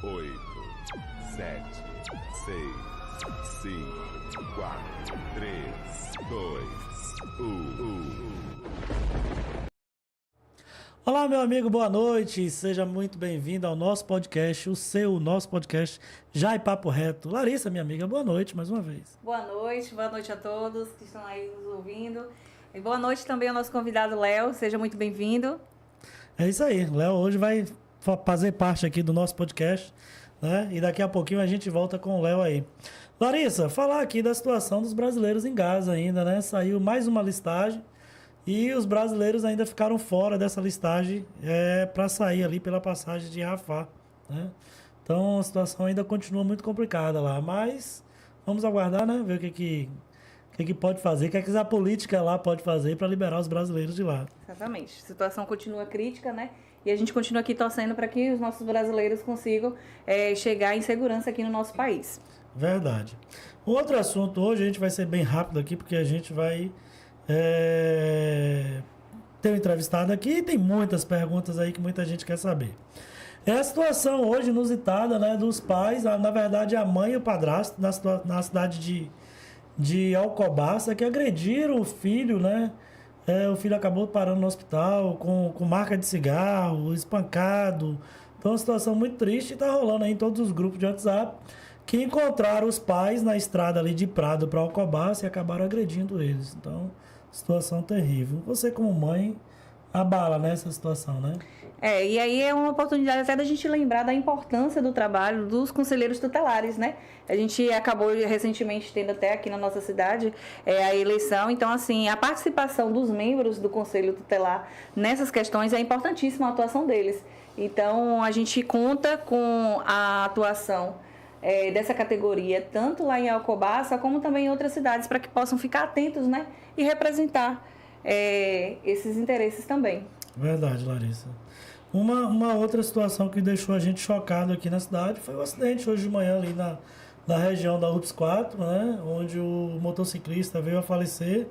8, 7, 6, 5, 4, 3, 2, 1. Olá, meu amigo, boa noite. Seja muito bem-vindo ao nosso podcast, o nosso podcast Já e Papo Reto. Larissa, minha amiga, boa noite mais uma vez. Boa noite a todos que estão aí nos ouvindo. E boa noite também ao nosso convidado Léo, seja muito bem-vindo. É isso aí, Léo hoje vai fazer parte aqui do nosso podcast, né? E daqui a pouquinho a gente volta com o Léo aí. Larissa, falar aqui da situação dos brasileiros em Gaza ainda, né? Saiu mais uma listagem e os brasileiros ainda ficaram fora dessa listagem para sair ali pela passagem de Rafah, né? Então a situação ainda continua muito complicada lá, mas vamos aguardar, né? Ver o que pode fazer, o que a política lá pode fazer para liberar os brasileiros de lá. Exatamente. A situação continua crítica, né? E a gente continua aqui torcendo para que os nossos brasileiros consigam chegar em segurança aqui no nosso país. Verdade. O outro assunto hoje, a gente vai ser bem rápido aqui, porque a gente vai ter um entrevistado aqui e tem muitas perguntas aí que muita gente quer saber. É a situação hoje inusitada, né, dos pais, na verdade a mãe e o padrasto na cidade de Alcobaça, que agrediram o filho, né? O filho acabou parando no hospital com marca de cigarro, espancado. Então, uma situação muito triste e está rolando aí em todos os grupos de WhatsApp que encontraram os pais na estrada ali de Prado para Alcobaça e acabaram agredindo eles. Então, situação terrível. Você, como mãe, abala nessa situação, né? E aí é uma oportunidade até da gente lembrar da importância do trabalho dos conselheiros tutelares, né? A gente acabou recentemente tendo até aqui na nossa cidade a eleição. Então, assim, a participação dos membros do Conselho Tutelar nessas questões é importantíssima a atuação deles. Então, a gente conta com a atuação dessa categoria, tanto lá em Alcobaça, como também em outras cidades, para que possam ficar atentos, né? E representar esses interesses também. Verdade, Larissa. Uma outra situação que deixou a gente chocado aqui na cidade foi o acidente hoje de manhã ali na região da UPS 4, né? Onde o motociclista veio a falecer.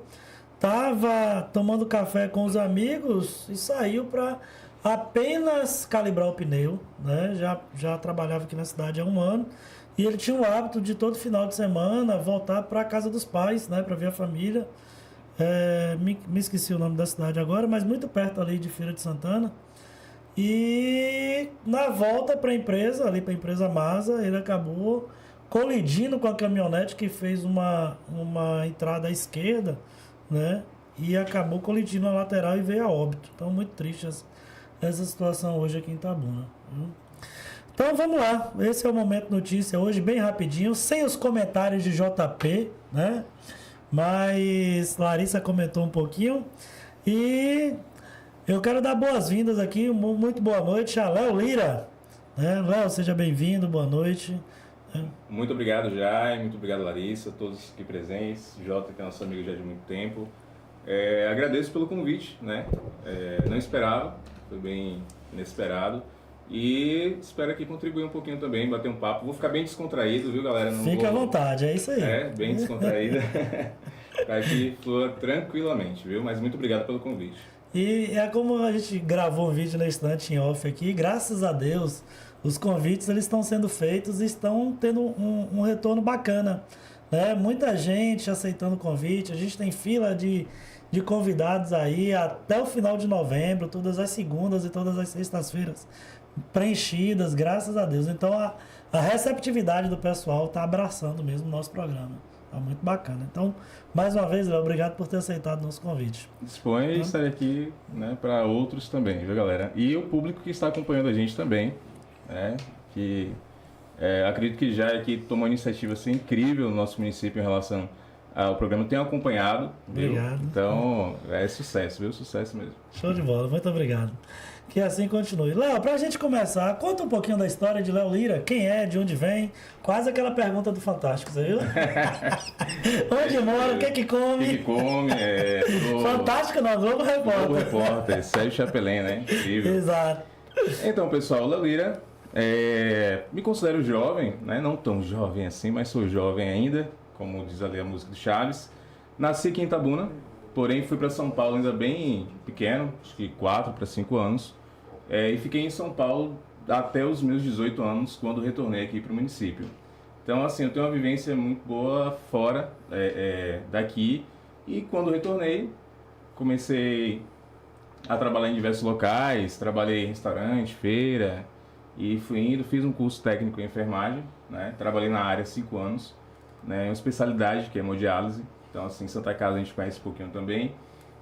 Estava tomando café com os amigos e saiu para apenas calibrar o pneu, né? Já trabalhava aqui na cidade há um ano. E ele tinha o hábito de todo final de semana voltar para a casa dos pais, né? Para ver a família. Me esqueci o nome da cidade agora, mas muito perto ali de Feira de Santana. E na volta para a empresa, ali para a empresa Masa, ele acabou colidindo com a caminhonete que fez uma entrada à esquerda, né? E acabou colidindo na lateral e veio a óbito. Então, muito triste essa situação hoje aqui em Itabuna. Viu? Então, vamos lá. Esse é o Momento Notícia hoje, bem rapidinho, sem os comentários de JP, né? Mas Larissa comentou um pouquinho e eu quero dar boas-vindas aqui, muito boa noite a Léo Lira. Léo, seja bem-vindo, boa noite. Muito obrigado, Jaime, muito obrigado, Larissa, todos aqui presentes, Jota, que é nosso amigo já de muito tempo. Agradeço pelo convite, né? Não esperava, foi bem inesperado. E espero aqui contribuir um pouquinho também, bater um papo. Vou ficar bem descontraído, viu, galera? Fique à vontade, é isso aí. Bem descontraído, para que flua tranquilamente, viu? Mas muito obrigado pelo convite. E é como a gente gravou um vídeo na estante em off aqui, graças a Deus, os convites eles estão sendo feitos e estão tendo um retorno bacana, né? Muita gente aceitando o convite, a gente tem fila de convidados aí até o final de novembro, todas as segundas e todas as sextas-feiras preenchidas, graças a Deus. Então a receptividade do pessoal está abraçando mesmo o nosso programa. Tá muito bacana. Então, mais uma vez, Léo, obrigado por ter aceitado o nosso convite. Disponha e estarei aqui, né, para outros também, viu, galera? E o público que está acompanhando a gente também, né, que acredito que já que tomou uma iniciativa assim, incrível no nosso município em relação ao programa, tem acompanhado, viu? Obrigado. Então, é sucesso, viu? Sucesso mesmo. Show de bola, muito obrigado. Que assim continue. Léo, pra gente começar, conta um pouquinho da história de Léo Lira. Quem é, de onde vem? Quase aquela pergunta do Fantástico, você viu? Onde mora, o que come? O que come, Fantástico não, Globo Repórter. Globo Repórter, Sérgio Chapelin, né? Incrível. Exato. Então, pessoal, Léo Lira, me considero jovem, né? Não tão jovem assim, mas sou jovem ainda, como diz ali a música do Chaves. Nasci aqui em Itabuna, porém fui para São Paulo ainda bem pequeno, acho que 4 para 5 anos. E fiquei em São Paulo até os meus 18 anos, quando retornei aqui para o município. Então, assim, eu tenho uma vivência muito boa fora daqui, e quando retornei, comecei a trabalhar em diversos locais, trabalhei em restaurante, feira, e fui indo, fiz um curso técnico em enfermagem, né? Trabalhei na área há 5 anos, né? Uma especialidade que é hemodiálise, então assim, em Santa Casa a gente conhece um pouquinho também,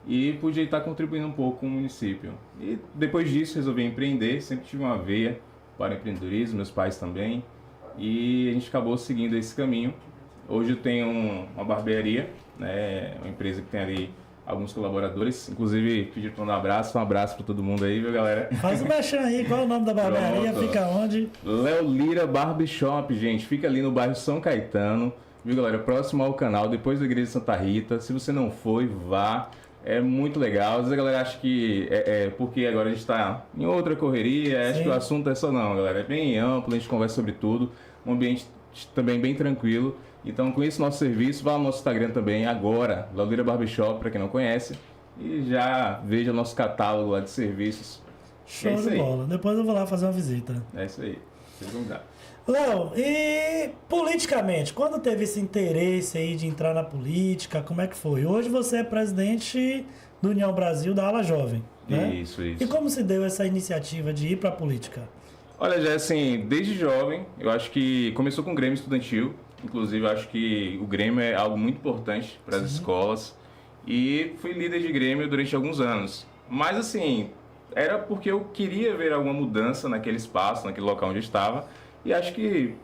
e pude estar contribuindo um pouco com o município. E depois disso resolvi empreender, sempre tive uma veia para empreendedorismo, meus pais também, e a gente acabou seguindo esse caminho. Hoje eu tenho uma barbearia, né? Uma empresa que tem ali alguns colaboradores, inclusive pedi para mandar um abraço para todo mundo aí, viu, galera? Faz o mexão aí, qual é o nome da barbearia? Pronto. Fica onde? Léo Lira Barbershop, gente, fica ali no bairro São Caetano, viu, galera? Próximo ao canal, depois da igreja de Santa Rita. Se você não foi, vá, é muito legal. Às vezes a galera acha que porque agora a gente está em outra correria, acho que o assunto é só não, galera, é bem amplo, a gente conversa sobre tudo, um ambiente também bem tranquilo. Então, conheça o nosso serviço, vá no nosso Instagram também, agora, Léo Lira Barbershop, para quem não conhece, e já veja o nosso catálogo lá de serviços. Show de bola. Depois eu vou lá fazer uma visita. É isso aí. Vocês vão dar. Léo, e politicamente, quando teve esse interesse aí de entrar na política, como é que foi? Hoje você é presidente do União Brasil, da ala jovem, né? Isso. E como se deu essa iniciativa de ir para a política? Olha, já assim, desde jovem, eu acho que começou com o Grêmio Estudantil. Inclusive, eu acho que o Grêmio é algo muito importante para as escolas. E fui líder de Grêmio durante alguns anos. Mas, assim, era porque eu queria ver alguma mudança naquele espaço, naquele local onde eu estava. E acho que,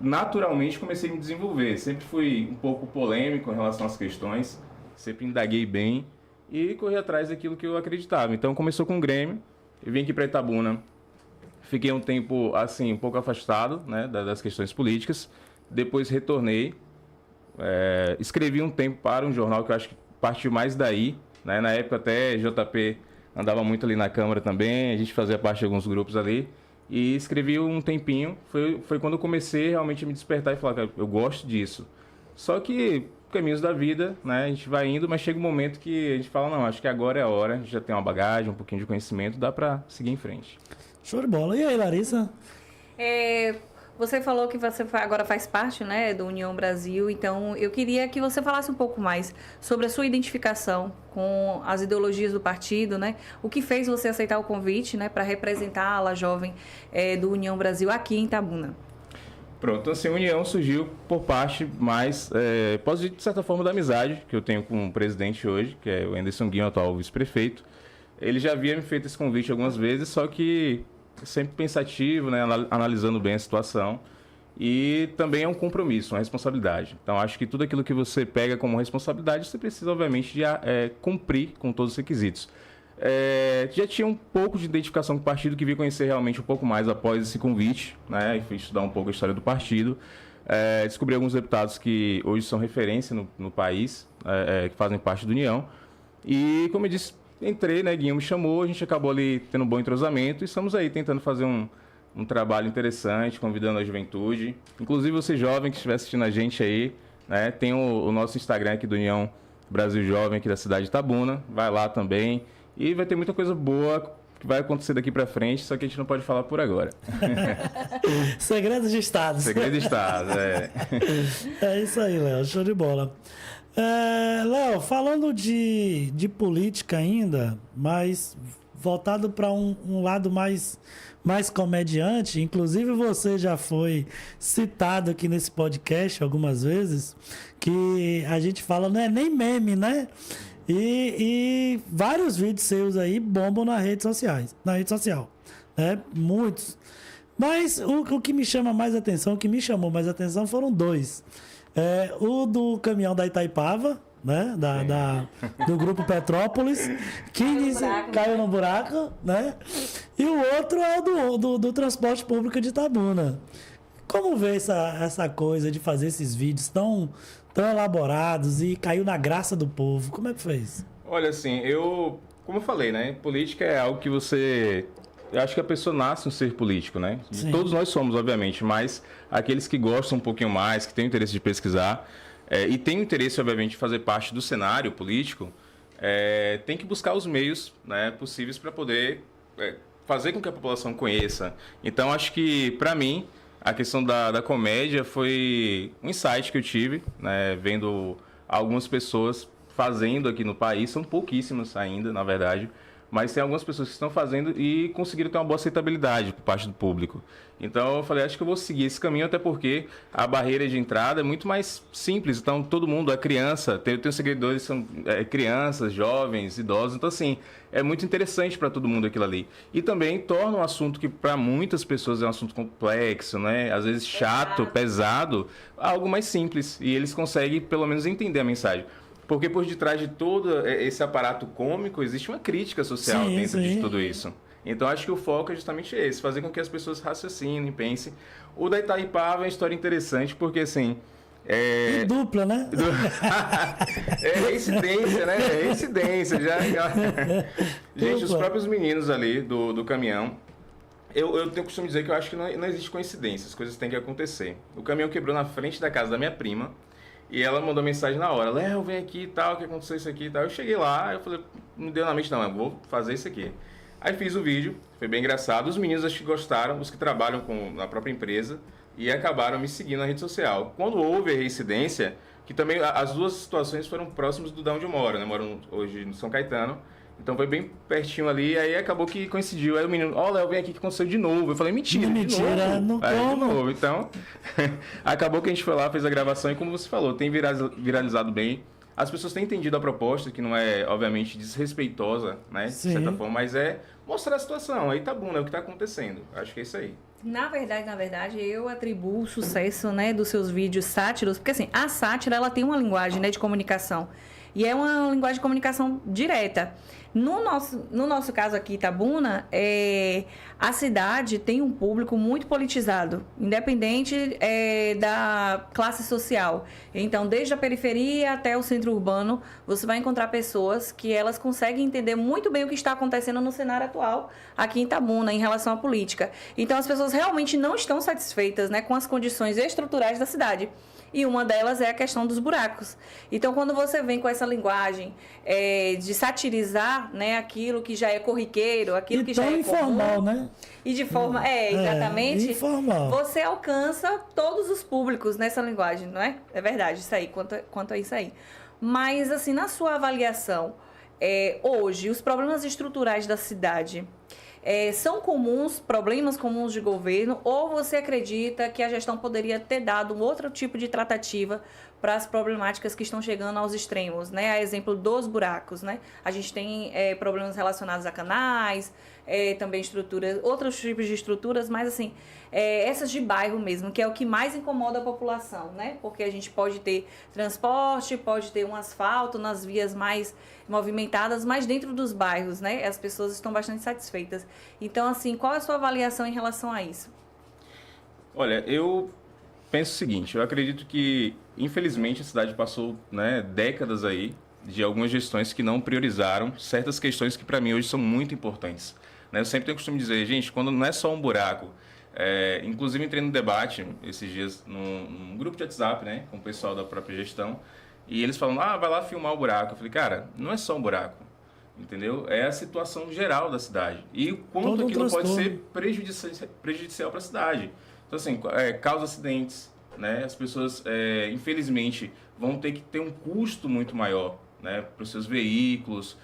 naturalmente, comecei a me desenvolver. Sempre fui um pouco polêmico em relação às questões. Sempre indaguei bem e corri atrás daquilo que eu acreditava. Então, começou com o Grêmio. Eu vim aqui para Itabuna. Fiquei um tempo, assim, um pouco afastado, né, das questões políticas. Depois retornei, escrevi um tempo para um jornal que eu acho que partiu mais daí, né? Na época até JP andava muito ali na Câmara também, a gente fazia parte de alguns grupos ali, e escrevi um tempinho, foi quando eu comecei realmente a me despertar e falar, cara, eu gosto disso. Só que caminhos da vida, né? A gente vai indo, mas chega um momento que a gente fala, não, acho que agora é a hora, a gente já tem uma bagagem, um pouquinho de conhecimento, dá para seguir em frente. Show de bola. E aí, Larissa? Você falou que você agora faz parte, né, do União Brasil, então eu queria que você falasse um pouco mais sobre a sua identificação com as ideologias do partido, né? O que fez você aceitar o convite, né, para representar a ala jovem do União Brasil aqui em Itabuna? Pronto, assim, a União surgiu por parte mais, posso dizer, de certa forma, da amizade que eu tenho com o presidente hoje, que é o Anderson Guinho, atual vice-prefeito. Ele já havia me feito esse convite algumas vezes, só que sempre pensativo, né, analisando bem a situação, e também é um compromisso, uma responsabilidade. Então, acho que tudo aquilo que você pega como responsabilidade, você precisa, obviamente, de cumprir com todos os requisitos. Já tinha um pouco de identificação com o partido, que vi conhecer realmente um pouco mais após esse convite, né, e fui estudar um pouco a história do partido. Descobri alguns deputados que hoje são referência no país, que fazem parte da União, e, como eu disse, entrei, né, Guinho me chamou, a gente acabou ali tendo um bom entrosamento e estamos aí tentando fazer um trabalho interessante, convidando a juventude. Inclusive você jovem que estiver assistindo a gente aí, né, tem o nosso Instagram aqui do União Brasil Jovem aqui da cidade de Itabuna, vai lá também e vai ter muita coisa boa que vai acontecer daqui pra frente, só que a gente não pode falar por agora. Segredos de Estado. Segredo de Estado, É isso aí, Léo, show de bola. Léo, falando de política ainda, mas voltado para um lado mais comediante, inclusive você já foi citado aqui nesse podcast algumas vezes, que a gente fala, não é nem meme, né? E vários vídeos seus aí bombam na rede social, né? Muitos. Mas o que me chama mais atenção, o que me chamou mais atenção foram dois. O do caminhão da Itaipava, né? Do grupo Petrópolis, que caiu no buraco, né? E o outro é o do transporte público de Itabuna. Como vê essa coisa de fazer esses vídeos tão elaborados e caiu na graça do povo? Como é que fez? Olha, assim, como eu falei, né? Política é algo que eu acho que a pessoa nasce um ser político, né? Sim. Todos nós somos, obviamente, mas aqueles que gostam um pouquinho mais, que têm interesse de pesquisar e têm interesse, obviamente, de fazer parte do cenário político, tem que buscar os meios, né, possíveis para poder fazer com que a população conheça. Então, acho que, para mim, a questão da comédia foi um insight que eu tive, né, vendo algumas pessoas fazendo aqui no país, são pouquíssimas ainda, na verdade, mas tem algumas pessoas que estão fazendo e conseguiram ter uma boa aceitabilidade por parte do público. Então eu falei, acho que eu vou seguir esse caminho, até porque a barreira de entrada é muito mais simples. Então todo mundo, a criança, tenho seguidores, são crianças, jovens, idosos. Então assim, é muito interessante para todo mundo aquilo ali. E também torna um assunto que para muitas pessoas é um assunto complexo, né? Às vezes chato, pesado, algo mais simples. E eles conseguem pelo menos entender a mensagem. Porque por detrás de todo esse aparato cômico existe uma crítica social dentro de tudo isso. Então acho que o foco é justamente esse, fazer com que as pessoas raciocinem, pensem. O da Itaipava é uma história interessante porque assim... E dupla, né? É reincidência, né? É reincidência. Gente, os próprios meninos ali do caminhão... Eu tenho costume dizer que eu acho que não existe coincidência, as coisas têm que acontecer. O caminhão quebrou na frente da casa da minha prima. E ela mandou mensagem na hora, Léo, vem aqui e tal, que aconteceu isso aqui e tal. Eu cheguei lá, eu falei, não deu na mente não, eu vou fazer isso aqui. Aí fiz o vídeo, foi bem engraçado. Os meninos acho que gostaram, os que trabalham na própria empresa, e acabaram me seguindo na rede social. Quando houve a reincidência, que também as duas situações foram próximas do da onde eu moro, né? Eu moro hoje no São Caetano. Então foi bem pertinho ali, aí acabou que coincidiu. Aí o menino, Léo, vem aqui que aconteceu de novo. Eu falei, mentira, não de novo. Então, acabou que a gente foi lá, fez a gravação e como você falou, tem viralizado bem. As pessoas têm entendido a proposta, que não é, obviamente, desrespeitosa, né? De certa forma, mas é mostrar a situação. Aí tá bom, né? O que tá acontecendo. Acho que é isso aí. Na verdade, eu atribuo o sucesso, né, dos seus vídeos sátiros, porque assim, a sátira, ela tem uma linguagem, né, de comunicação. E é uma linguagem de comunicação direta. No nosso caso aqui, Itabuna, a cidade tem um público muito politizado, independente da classe social. Então, desde a periferia até o centro urbano, você vai encontrar pessoas que elas conseguem entender muito bem o que está acontecendo no cenário atual aqui em Itabuna, em relação à política. Então, as pessoas realmente não estão satisfeitas, né, com as condições estruturais da cidade. E uma delas é a questão dos buracos. Então, quando você vem com essa linguagem de satirizar, né, aquilo que já é corriqueiro, aquilo que já é informal, comum, né? E de forma... exatamente. Informal. Você alcança todos os públicos nessa linguagem, não é? É verdade, isso aí, quanto a isso aí. Mas, assim, na sua avaliação, hoje, os problemas estruturais da cidade... são comuns, problemas comuns de governo, ou você acredita que a gestão poderia ter dado um outro tipo de tratativa para as problemáticas que estão chegando aos extremos, né? A exemplo dos buracos, né? A gente tem problemas relacionados a canais, também estruturas, outros tipos de estruturas, mas assim, essas de bairro mesmo, que é o que mais incomoda a população, né? Porque a gente pode ter transporte, pode ter um asfalto nas vias mais movimentadas, mas dentro dos bairros, né? As pessoas estão bastante satisfeitas. Então, assim, qual é a sua avaliação em relação a isso? Olha, eu penso o seguinte, eu acredito que, infelizmente, a cidade passou, né, décadas aí de algumas gestões que não priorizaram certas questões que, para mim, hoje são muito importantes. Né? Eu sempre tenho o costume de dizer, gente, quando não é só um buraco, inclusive entrei no debate esses dias num grupo de WhatsApp, né, com o pessoal da própria gestão, e eles falam, vai lá filmar o buraco. Eu falei, cara, não é só um buraco, entendeu? É a situação geral da cidade. E o quanto aquilo pode ser prejudicial para a cidade. Então, assim, causa acidentes, né? As pessoas, infelizmente, vão ter que ter um custo muito maior, né, para os seus veículos,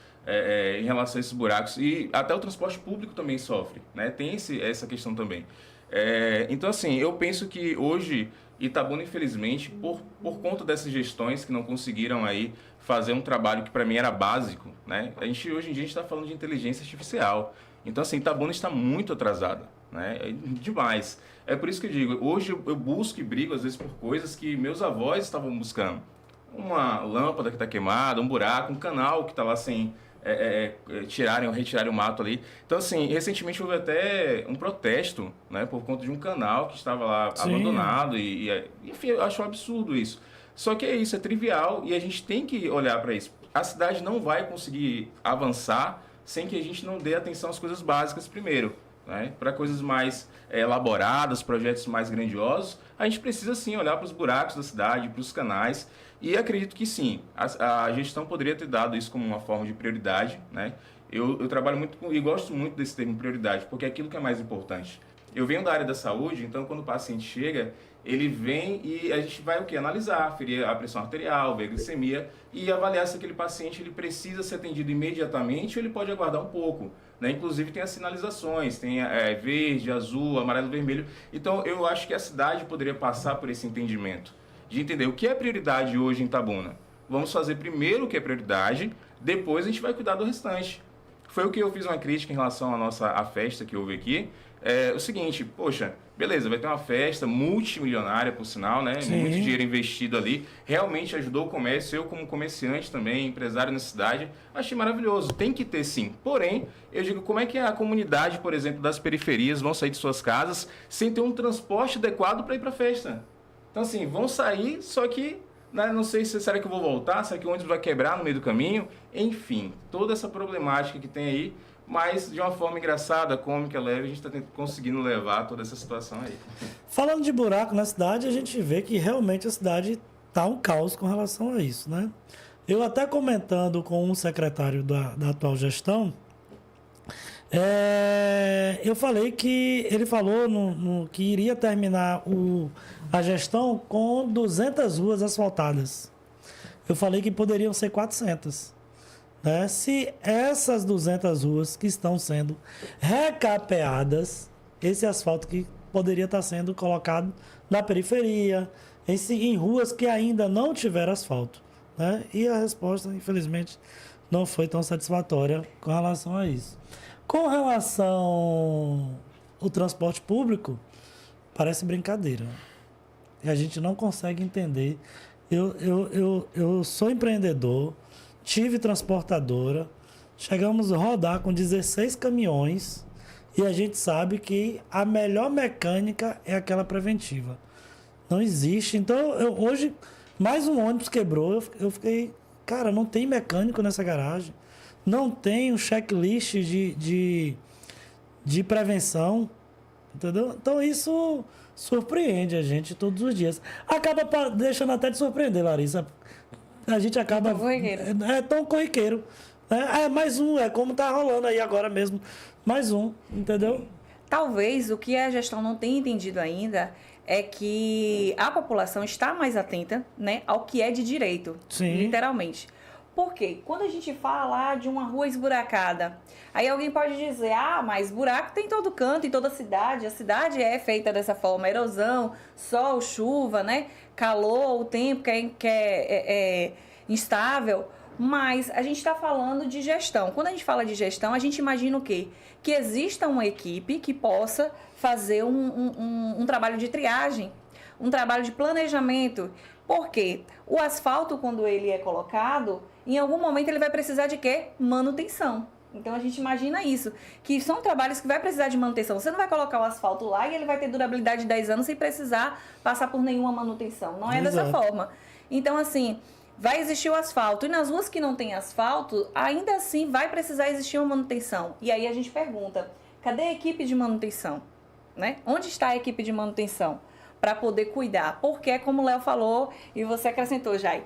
em relação a esses buracos. E até o transporte público também sofre, né? Tem essa questão também. Então, assim, eu penso que hoje Itabuna, infelizmente, por conta dessas gestões que não conseguiram aí fazer um trabalho que para mim era básico, né? Hoje em dia a gente está falando de inteligência artificial. Então, assim, Itabuna está muito atrasada, né? Demais. É por isso que eu digo, hoje eu busco e brigo às vezes por coisas que meus avós estavam buscando. Uma lâmpada que está queimada, um buraco, um canal que está lá sem tirarem ou retirarem o mato ali. Então, assim, recentemente houve até um protesto, né, por conta de um canal que estava lá abandonado enfim, eu acho um absurdo isso. Só que é isso, é trivial e a gente tem que olhar para isso. A cidade não vai conseguir avançar sem que a gente não dê atenção às coisas básicas primeiro, né? Para coisas mais elaboradas, projetos mais grandiosos, a gente precisa sim olhar para os buracos da cidade, para os canais. E acredito que sim, a gestão poderia ter dado isso como uma forma de prioridade, né? Eu trabalho muito e gosto muito desse termo prioridade, porque é aquilo que é mais importante. Eu venho da área da saúde, então quando o paciente chega, ele vem e a gente vai o quê? Analisar, aferir a pressão arterial, ver a glicemia e avaliar se aquele paciente ele precisa ser atendido imediatamente ou ele pode aguardar um pouco. Né? Inclusive tem as sinalizações, tem verde, azul, amarelo, vermelho. Então eu acho que a cidade poderia passar por esse entendimento, de entender o que é prioridade hoje em Itabuna. Vamos fazer primeiro o que é prioridade, depois a gente vai cuidar do restante. Foi o que eu fiz uma crítica em relação à festa que houve aqui. É o seguinte, poxa, beleza, vai ter uma festa multimilionária, por sinal, né? Sim. Muito dinheiro investido ali. Realmente ajudou o comércio. Eu, como comerciante também, empresário na cidade, achei maravilhoso. Tem que ter sim. Porém, eu digo, como é que a comunidade, por exemplo, das periferias vão sair de suas casas sem ter um transporte adequado para ir para a festa? Então, assim, vão sair, só que não sei se será que eu vou voltar, será que o ônibus vai quebrar no meio do caminho? Enfim, toda essa problemática que tem aí, mas de uma forma engraçada, cômica, leve, a gente está conseguindo levar toda essa situação aí. Falando de buraco na cidade, a gente vê que realmente a cidade está um caos com relação a isso, né? Eu até comentando com um secretário da atual gestão, eu falei que ele falou que iria terminar a gestão com 200 ruas asfaltadas. Eu falei que poderiam ser 400. Né? Se essas 200 ruas que estão sendo recapeadas, esse asfalto que poderia estar sendo colocado na periferia, em ruas que ainda não tiveram asfalto. Né? E a resposta, infelizmente, não foi tão satisfatória com relação a isso. Com relação ao transporte público, parece brincadeira. E a gente não consegue entender. Eu sou empreendedor, tive transportadora, chegamos a rodar com 16 caminhões e a gente sabe que a melhor mecânica é aquela preventiva. Não existe. Então, hoje, mais um ônibus quebrou, eu fiquei, cara, não tem mecânico nessa garagem, não tem um checklist de prevenção, entendeu? Então, isso surpreende a gente todos os dias. Acaba deixando até de surpreender, Larissa. A gente acaba... É tão corriqueiro. Mais um, é como tá rolando aí agora mesmo. Mais um, entendeu? Talvez o que a gestão não tenha entendido ainda é que a população está mais atenta, né, ao que é de direito. Sim. Literalmente. Por quê? Quando a gente fala de uma rua esburacada, aí alguém pode dizer, mas buraco tem em todo canto, em toda cidade. A cidade é feita dessa forma, erosão, sol, chuva, né? Calor, o tempo que é instável. Mas a gente está falando de gestão. Quando a gente fala de gestão, a gente imagina o quê? Que exista uma equipe que possa fazer um trabalho de triagem, um trabalho de planejamento. Por quê? O asfalto, quando ele é colocado, em algum momento ele vai precisar de quê? Manutenção. Então a gente imagina isso, que são trabalhos que vai precisar de manutenção. Você não vai colocar o asfalto lá e ele vai ter durabilidade de 10 anos sem precisar passar por nenhuma manutenção. Não é dessa forma. Então, assim, vai existir o asfalto. E nas ruas que não tem asfalto, ainda assim vai precisar existir uma manutenção. E aí a gente pergunta, cadê a equipe de manutenção? Né? Onde está a equipe de manutenção? Para poder cuidar. Porque, como o Léo falou, e você acrescentou, Jai,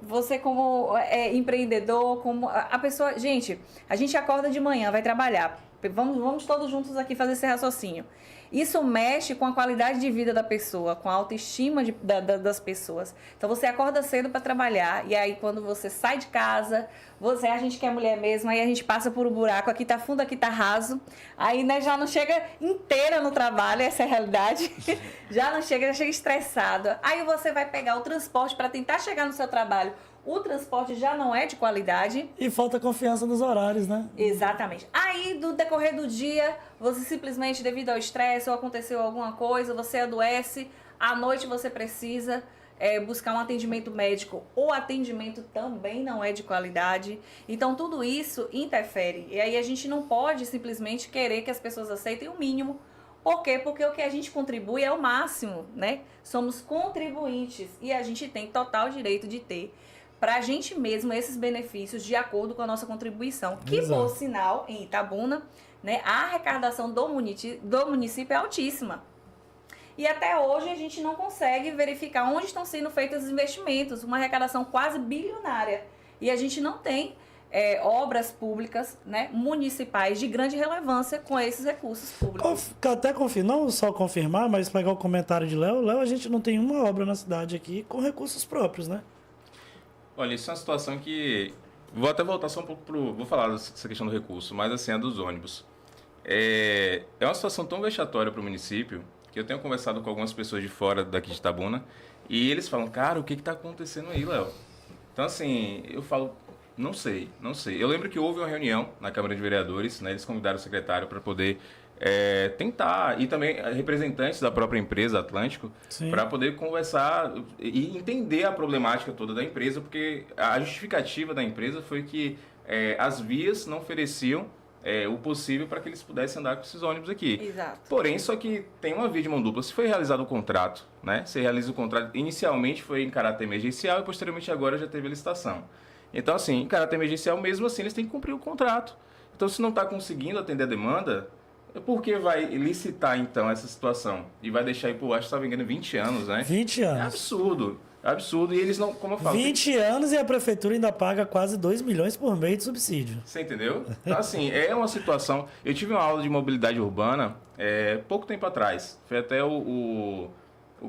você como empreendedor, como a pessoa... Gente, a gente acorda de manhã, vai trabalhar. Vamos todos juntos aqui fazer esse raciocínio. Isso mexe com a qualidade de vida da pessoa, com a autoestima das pessoas. Então, você acorda cedo para trabalhar, e aí quando você sai de casa, a gente que é mulher mesmo, aí a gente passa por um buraco, aqui tá fundo, aqui tá raso, aí, né, já não chega inteira no trabalho, essa é a realidade, já chega estressado. Aí você vai pegar o transporte para tentar chegar no seu trabalho. O transporte já não é de qualidade. E falta confiança nos horários, né? Exatamente. Aí, do decorrer do dia, você simplesmente, devido ao estresse ou aconteceu alguma coisa, você adoece, à noite você precisa buscar um atendimento médico. O atendimento também não é de qualidade. Então, tudo isso interfere. E aí, a gente não pode simplesmente querer que as pessoas aceitem o mínimo. Por quê? Porque o que a gente contribui é o máximo, né? Somos contribuintes e a gente tem total direito de ter para a gente mesmo esses benefícios de acordo com a nossa contribuição. Que, por sinal, em Itabuna, né, a arrecadação do município é altíssima. E até hoje a gente não consegue verificar onde estão sendo feitos os investimentos, uma arrecadação quase bilionária. E a gente não tem obras públicas, né, municipais de grande relevância com esses recursos públicos. Até não só confirmar, mas pegar o comentário de Léo. Léo, a gente não tem uma obra na cidade aqui com recursos próprios, né? Olha, isso é uma situação que... Vou até voltar só um pouco vou falar dessa questão do recurso, mas assim, a dos ônibus. É uma situação tão vexatória para o município que eu tenho conversado com algumas pessoas de fora daqui de Itabuna e eles falam, cara, o que está acontecendo aí, Léo? Então, assim, eu falo, não sei. Eu lembro que houve uma reunião na Câmara de Vereadores, né, eles convidaram o secretário para poder tentar, e também representantes da própria empresa Atlântico, para poder conversar e entender a problemática toda da empresa, porque a justificativa da empresa foi que as vias não ofereciam o possível para que eles pudessem andar com esses ônibus aqui. Exato. Porém, só que tem uma via de mão dupla. Se foi realizado o contrato, né? Se realiza o contrato, inicialmente foi em caráter emergencial e posteriormente agora já teve a licitação. Então, assim, em caráter emergencial, mesmo assim, eles têm que cumprir o contrato. Então, se não está conseguindo atender a demanda, por que vai licitar, então, essa situação? E vai deixar aí por, acho que estava engano, 20 anos, né? 20 anos. É absurdo. E eles não, como eu falo... 20 anos e a prefeitura ainda paga quase 2 milhões por mês de subsídio. Você entendeu? Então, assim, é uma situação... Eu tive uma aula de mobilidade urbana pouco tempo atrás. Foi até o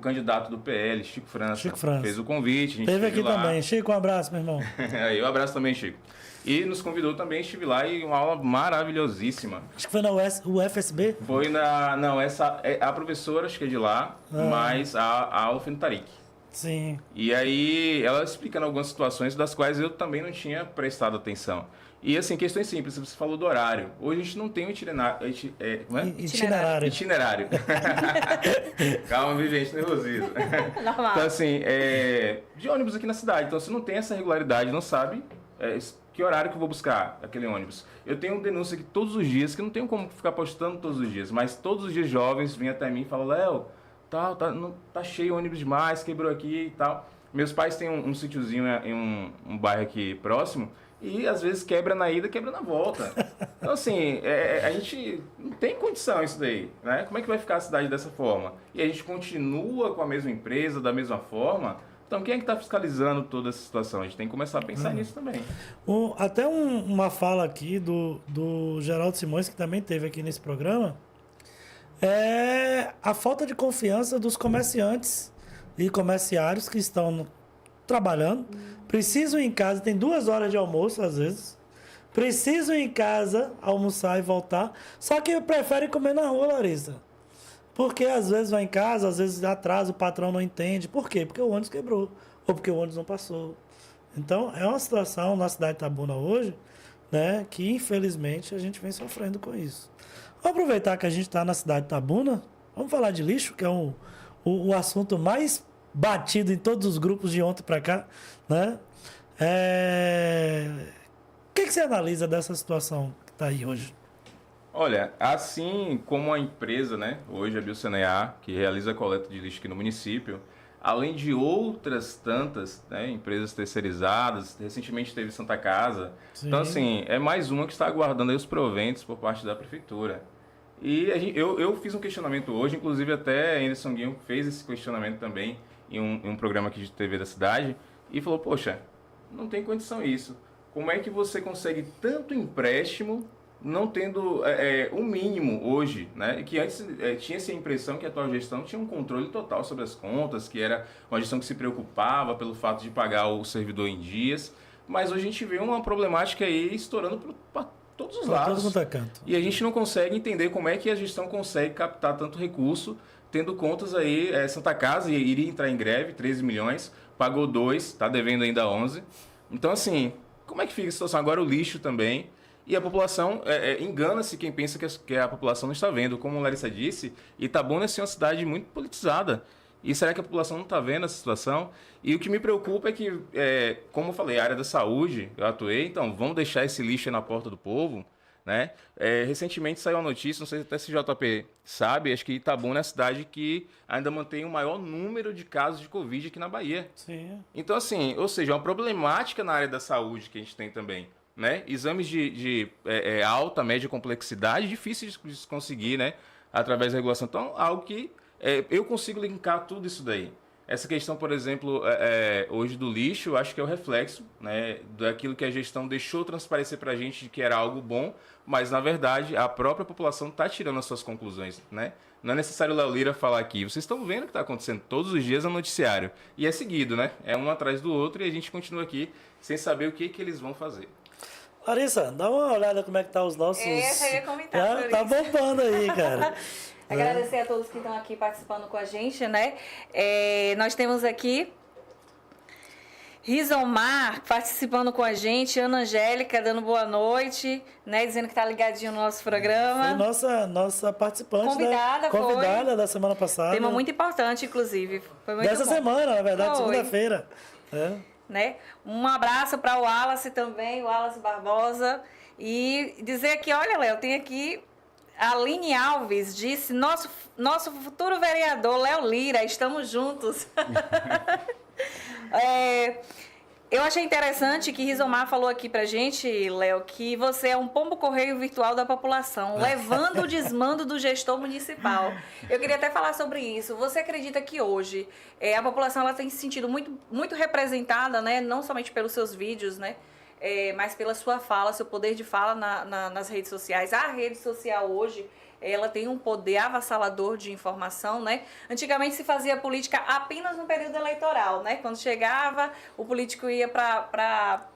candidato do PL, Chico França, fez o convite. A gente Teve aqui lá. também. Chico, um abraço, meu irmão. Aí, um abraço também, Chico. E nos convidou também, estive lá e uma aula maravilhosíssima. Acho que foi na UFSB? Foi na... Não, a professora, acho que é de lá, mas a Alfino Tarik. Sim. E aí, ela explicando algumas situações das quais eu também não tinha prestado atenção. E assim, questões simples, você falou do horário. Hoje a gente não tem um itinerário. Itinerário. Calma, viu, gente, nervosismo. Normal. Então, assim, de ônibus aqui na cidade. Então, você não tem essa regularidade, não sabe que horário que eu vou buscar aquele ônibus. Eu tenho denúncia aqui todos os dias, que eu não tenho como ficar postando todos os dias, mas todos os dias jovens vêm até mim e falam, Léo, tá cheio o ônibus demais, quebrou aqui e tal. Meus pais têm um sítiozinho em um bairro aqui próximo e às vezes quebra na ida, quebra na volta. Então assim, a gente não tem condição isso daí, né? Como é que vai ficar a cidade dessa forma? E a gente continua com a mesma empresa, da mesma forma. Então quem é que está fiscalizando toda essa situação? A gente tem que começar a pensar nisso também. Até uma fala aqui do Geraldo Simões, que também teve aqui nesse programa, é a falta de confiança dos comerciantes e comerciários que estão trabalhando, precisam ir em casa, tem 2 horas de almoço às vezes, precisam ir em casa, almoçar e voltar, só que preferem comer na rua, Larissa. Porque às vezes vai em casa, às vezes atrasa, o patrão não entende. Por quê? Porque o ônibus quebrou, ou porque o ônibus não passou. Então, é uma situação na cidade de Itabuna hoje, né, que infelizmente a gente vem sofrendo com isso. Vamos aproveitar que a gente está na cidade de Itabuna, vamos falar de lixo, que é o assunto mais batido em todos os grupos de ontem para cá, né? O que você analisa dessa situação que está aí hoje? Olha, assim como a empresa, né, hoje a Biocenear, que realiza a coleta de lixo aqui no município, além de outras tantas, né, empresas terceirizadas, recentemente teve Santa Casa. Sim. Então, assim, é mais uma que está aguardando aí os proventos por parte da prefeitura. E eu fiz um questionamento hoje, inclusive até Anderson Guinho fez esse questionamento também em um programa aqui de TV da cidade, e falou, poxa, não tem condição isso. Como é que você consegue tanto empréstimo não tendo o mínimo hoje, né? Que antes tinha-se a impressão que a atual gestão tinha um controle total sobre as contas, que era uma gestão que se preocupava pelo fato de pagar o servidor em dias, mas hoje a gente vê uma problemática aí estourando para todos os lados. E a gente não consegue entender como é que a gestão consegue captar tanto recurso, tendo contas aí, Santa Casa iria entrar em greve, 13 milhões, pagou 2, está devendo ainda 11. Então, assim, como é que fica a situação? Agora o lixo também. E a população, engana-se quem pensa que a população não está vendo. Como a Larissa disse, Itabuna é uma cidade muito politizada. E será que a população não está vendo essa situação? E o que me preocupa é que, como eu falei, a área da saúde, eu atuei, então vamos deixar esse lixo aí na porta do povo, né? Recentemente saiu uma notícia, não sei se até se JP sabe, acho que Itabuna é a cidade que ainda mantém o maior número de casos de Covid aqui na Bahia. Sim. Então, assim, ou seja, é uma problemática na área da saúde que a gente tem também. Né? Exames de alta, média complexidade, difíceis de se conseguir, né? Através da regulação. Então, algo que eu consigo linkar tudo isso daí. Essa questão, por exemplo, hoje do lixo, eu acho que é o reflexo, né, daquilo que a gestão deixou transparecer para a gente de que era algo bom, mas, na verdade, a própria população está tirando as suas conclusões, né? Não é necessário o Léo Lira falar aqui. Vocês estão vendo o que está acontecendo todos os dias no noticiário. E é seguido, né? É um atrás do outro e a gente continua aqui sem saber o que eles vão fazer. Larissa, dá uma olhada como é que tá os nossos... Eu ia comentar sobre Tá isso. bombando aí, cara. Agradecer a todos que estão aqui participando com a gente, né? Nós temos aqui Rizomar participando com a gente, Ana Angélica dando boa noite, né? Dizendo que está ligadinho no nosso programa. Foi nossa participante, convidada da semana passada. Tema muito importante, inclusive. Foi muito Dessa bom. semana, na verdade, Foi. segunda-feira. Né? Um abraço para o Wallace também, o Wallace Barbosa. E dizer aqui, olha, Léo, tem aqui... A Aline Alves disse, nosso futuro vereador, Léo Lira, estamos juntos. Eu achei interessante que Rizomar falou aqui pra gente, Léo, que você é um pombo-correio virtual da população, levando o desmando do gestor municipal. Eu queria até falar sobre isso. Você acredita que hoje a população ela tem se sentido muito, muito representada, né? Não somente pelos seus vídeos, né? Mas pela sua fala, seu poder de fala nas redes sociais. A rede social hoje, ela tem um poder avassalador de informação, né? Antigamente se fazia política apenas no período eleitoral, né? Quando chegava, o político ia para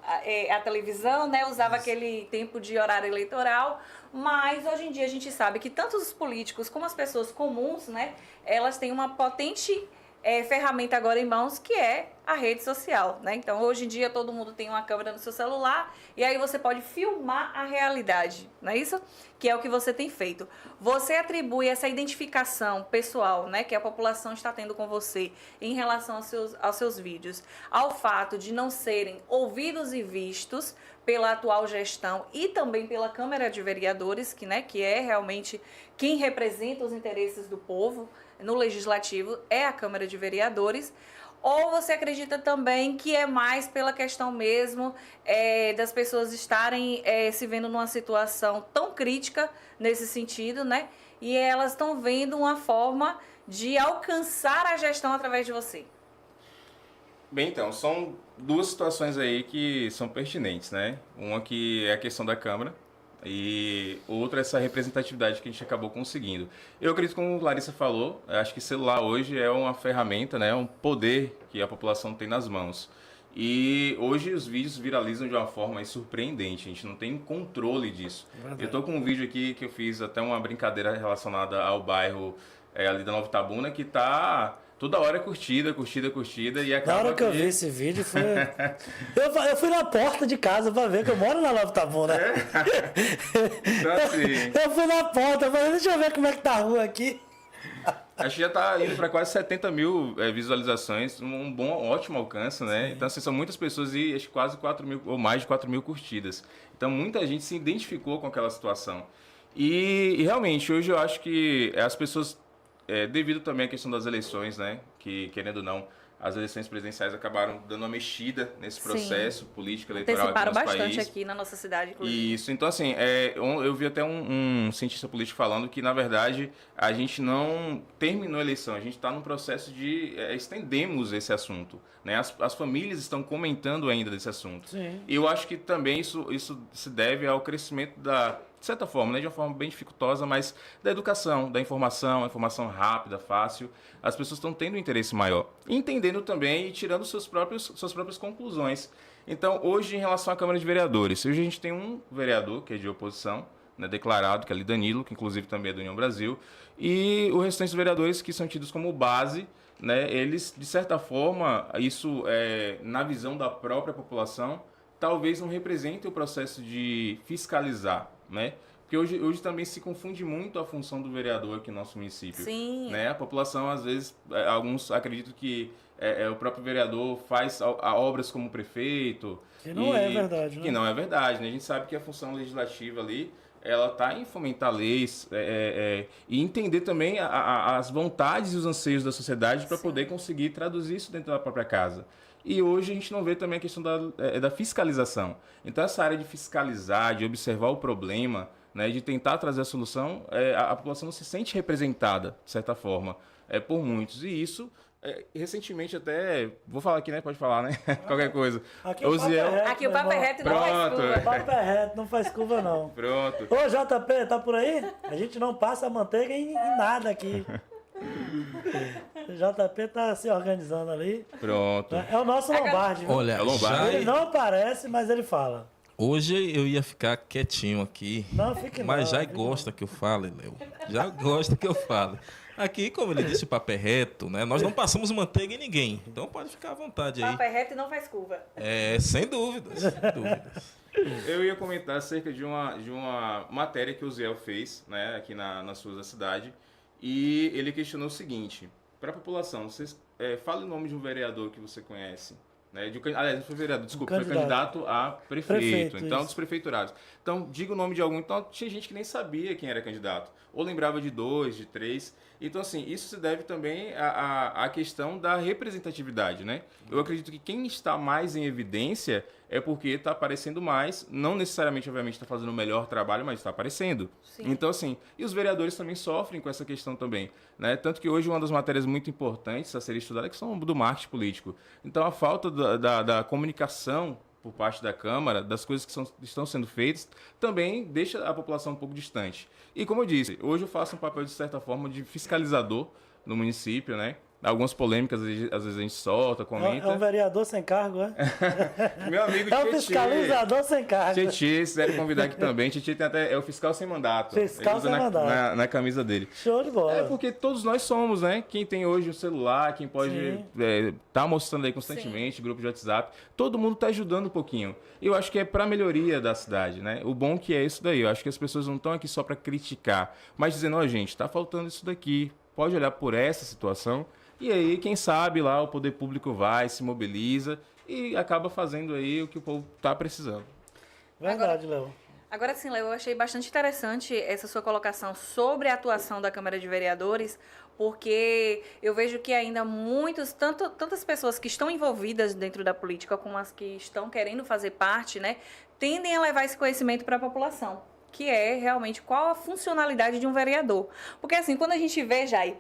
a televisão, né? Usava aquele tempo de horário eleitoral. Mas hoje em dia a gente sabe que tanto os políticos como as pessoas comuns, né? Elas têm uma potente... ferramenta agora em mãos, que é a rede social, né? Então, hoje em dia, todo mundo tem uma câmera no seu celular e aí você pode filmar a realidade, não é isso? Que é o que você tem feito. Você atribui essa identificação pessoal, né, que a população está tendo com você em relação aos seus vídeos, ao fato de não serem ouvidos e vistos pela atual gestão e também pela Câmara de Vereadores, que é realmente quem representa os interesses do povo, no Legislativo é a Câmara de Vereadores, ou você acredita também que é mais pela questão mesmo das pessoas estarem se vendo numa situação tão crítica nesse sentido, né? E elas estão vendo uma forma de alcançar a gestão através de você? Bem, então, são duas situações aí que são pertinentes, né? Uma que é a questão da Câmara, e outra essa representatividade que a gente acabou conseguindo. Eu acredito, como a Larissa falou, acho que celular hoje é uma ferramenta, né, um poder que a população tem nas mãos. E hoje os vídeos viralizam de uma forma surpreendente, a gente não tem controle disso. Verdade. Eu estou com um vídeo aqui que eu fiz até uma brincadeira relacionada ao bairro ali da Nova Itabuna, que tá... Toda hora curtida, e acaba... Na hora que eu vi esse vídeo, foi... eu fui na porta de casa pra ver, que eu moro na Nova Itabuna. Então, assim... Eu fui na porta, falei, deixa eu ver como é que tá a rua aqui. Acho que já tá indo para quase 70 mil visualizações, um ótimo alcance, né? Sim. Então, assim, são muitas pessoas e acho que quase 4 mil, ou mais de 4 mil curtidas. Então, muita gente se identificou com aquela situação. E realmente, hoje eu acho que as pessoas... devido também à questão das eleições, né? Que, querendo ou não, as eleições presidenciais acabaram dando uma mexida nesse processo político eleitoral aqui no nosso país. Anteciparam bastante aqui na nossa cidade, inclusive. Isso, então assim, eu vi até um cientista político falando que, na verdade, a gente não terminou a eleição, a gente está num processo de estendemos esse assunto, né? As famílias estão comentando ainda desse assunto. Sim. E eu acho que também isso se deve ao crescimento de certa forma, né, de uma forma bem dificultosa, mas da educação, da informação, informação rápida, fácil. As pessoas estão tendo um interesse maior, entendendo também e tirando suas próprias conclusões. Então, hoje, em relação à Câmara de Vereadores, hoje a gente tem um vereador que é de oposição, né, declarado, que é ali Danilo, que inclusive também é do União Brasil, e o restante dos vereadores que são tidos como base, né, eles, de certa forma, isso na visão da própria população, talvez não represente o processo de fiscalizar, né? Porque hoje também se confunde muito a função do vereador aqui no nosso município. Sim. Né? A população, às vezes, alguns acreditam que o próprio vereador faz obras como prefeito. Que não é verdade, né? Que não é verdade, né? A gente sabe que a função legislativa ali, ela está em fomentar leis e entender também as vontades e os anseios da sociedade para poder conseguir traduzir isso dentro da própria casa. E hoje a gente não vê também a questão da fiscalização. Então, essa área de fiscalizar, de observar o problema, né, de tentar trazer a solução, a população não se sente representada, de certa forma, por muitos. E isso Recentemente até, vou falar aqui, né? Pode falar, né? Qualquer coisa. Aqui o papo é Osiel... reto, Aqui o meu papo é irmão. reto e não faz Pronto. curva. O papo é reto, não faz curva não. Pronto. Ô, JP, tá por aí? A gente não passa a manteiga em nada aqui. O JP tá se organizando ali. Pronto. É o nosso Lombardi, viu? Olha, É Lombardi. Ele não aparece, mas ele fala. hoje eu ia ficar quietinho aqui, Não, fique mas não, já fique gosta que eu fale, Léo. Já gosta que eu fale. Aqui, como ele disse, o papo é reto, né? Nós não passamos manteiga em ninguém. Então pode ficar à vontade aí. Papo é reto e não faz curva. Sem dúvidas, sem dúvidas. Eu ia comentar acerca de uma matéria que o Ziel fez, né, aqui nas ruas da cidade, e ele questionou o seguinte: para a população, vocês fala o nome de um vereador que você conhece, né? Aliás, não foi vereador, desculpa, foi candidato a prefeito, então isso. dos prefeiturários. Então, diga o nome de algum. Então, tinha gente que nem sabia quem era candidato, ou lembrava de 2, de 3. Então, assim, isso se deve também à questão da representatividade, né? Eu acredito que quem está mais em evidência é porque está aparecendo mais, não necessariamente, obviamente, está fazendo o melhor trabalho, mas está aparecendo. Sim. Então, assim, e os vereadores também sofrem com essa questão também, né? Tanto que hoje uma das matérias muito importantes a ser estudada é a questão do marketing político. Então, a falta da comunicação por parte da Câmara, das coisas que estão sendo feitas, também deixa a população um pouco distante. E como eu disse, hoje eu faço um papel, de certa forma, de fiscalizador no município, né? Algumas polêmicas, às vezes a gente solta, comenta. É um vereador sem cargo, é? Meu amigo É um Tietê. fiscalizador sem cargo. Tietê, se quiser convidar aqui também. Tietê tem até, é o fiscal sem mandato. Fiscal Ele usa sem mandato. na camisa dele. Show de bola. É porque todos nós somos, né? Quem tem hoje um celular, quem pode tá mostrando aí constantemente, grupo de WhatsApp, todo mundo tá ajudando um pouquinho. E eu acho que é pra melhoria da cidade, né? O bom que é isso daí. Eu acho que as pessoas não estão aqui só pra criticar, mas dizendo, ó, gente, tá faltando isso daqui. Pode olhar por essa situação. E aí, quem sabe lá o poder público vai, se mobiliza e acaba fazendo aí o que o povo tá precisando. Verdade, Léo. Agora sim, Léo, eu achei bastante interessante essa sua colocação sobre a atuação da Câmara de Vereadores, porque eu vejo que ainda tantas pessoas que estão envolvidas dentro da política como as que estão querendo fazer parte, né, tendem a levar esse conhecimento para a população, que é realmente qual a funcionalidade de um vereador. Porque assim, quando a gente vê, Jai,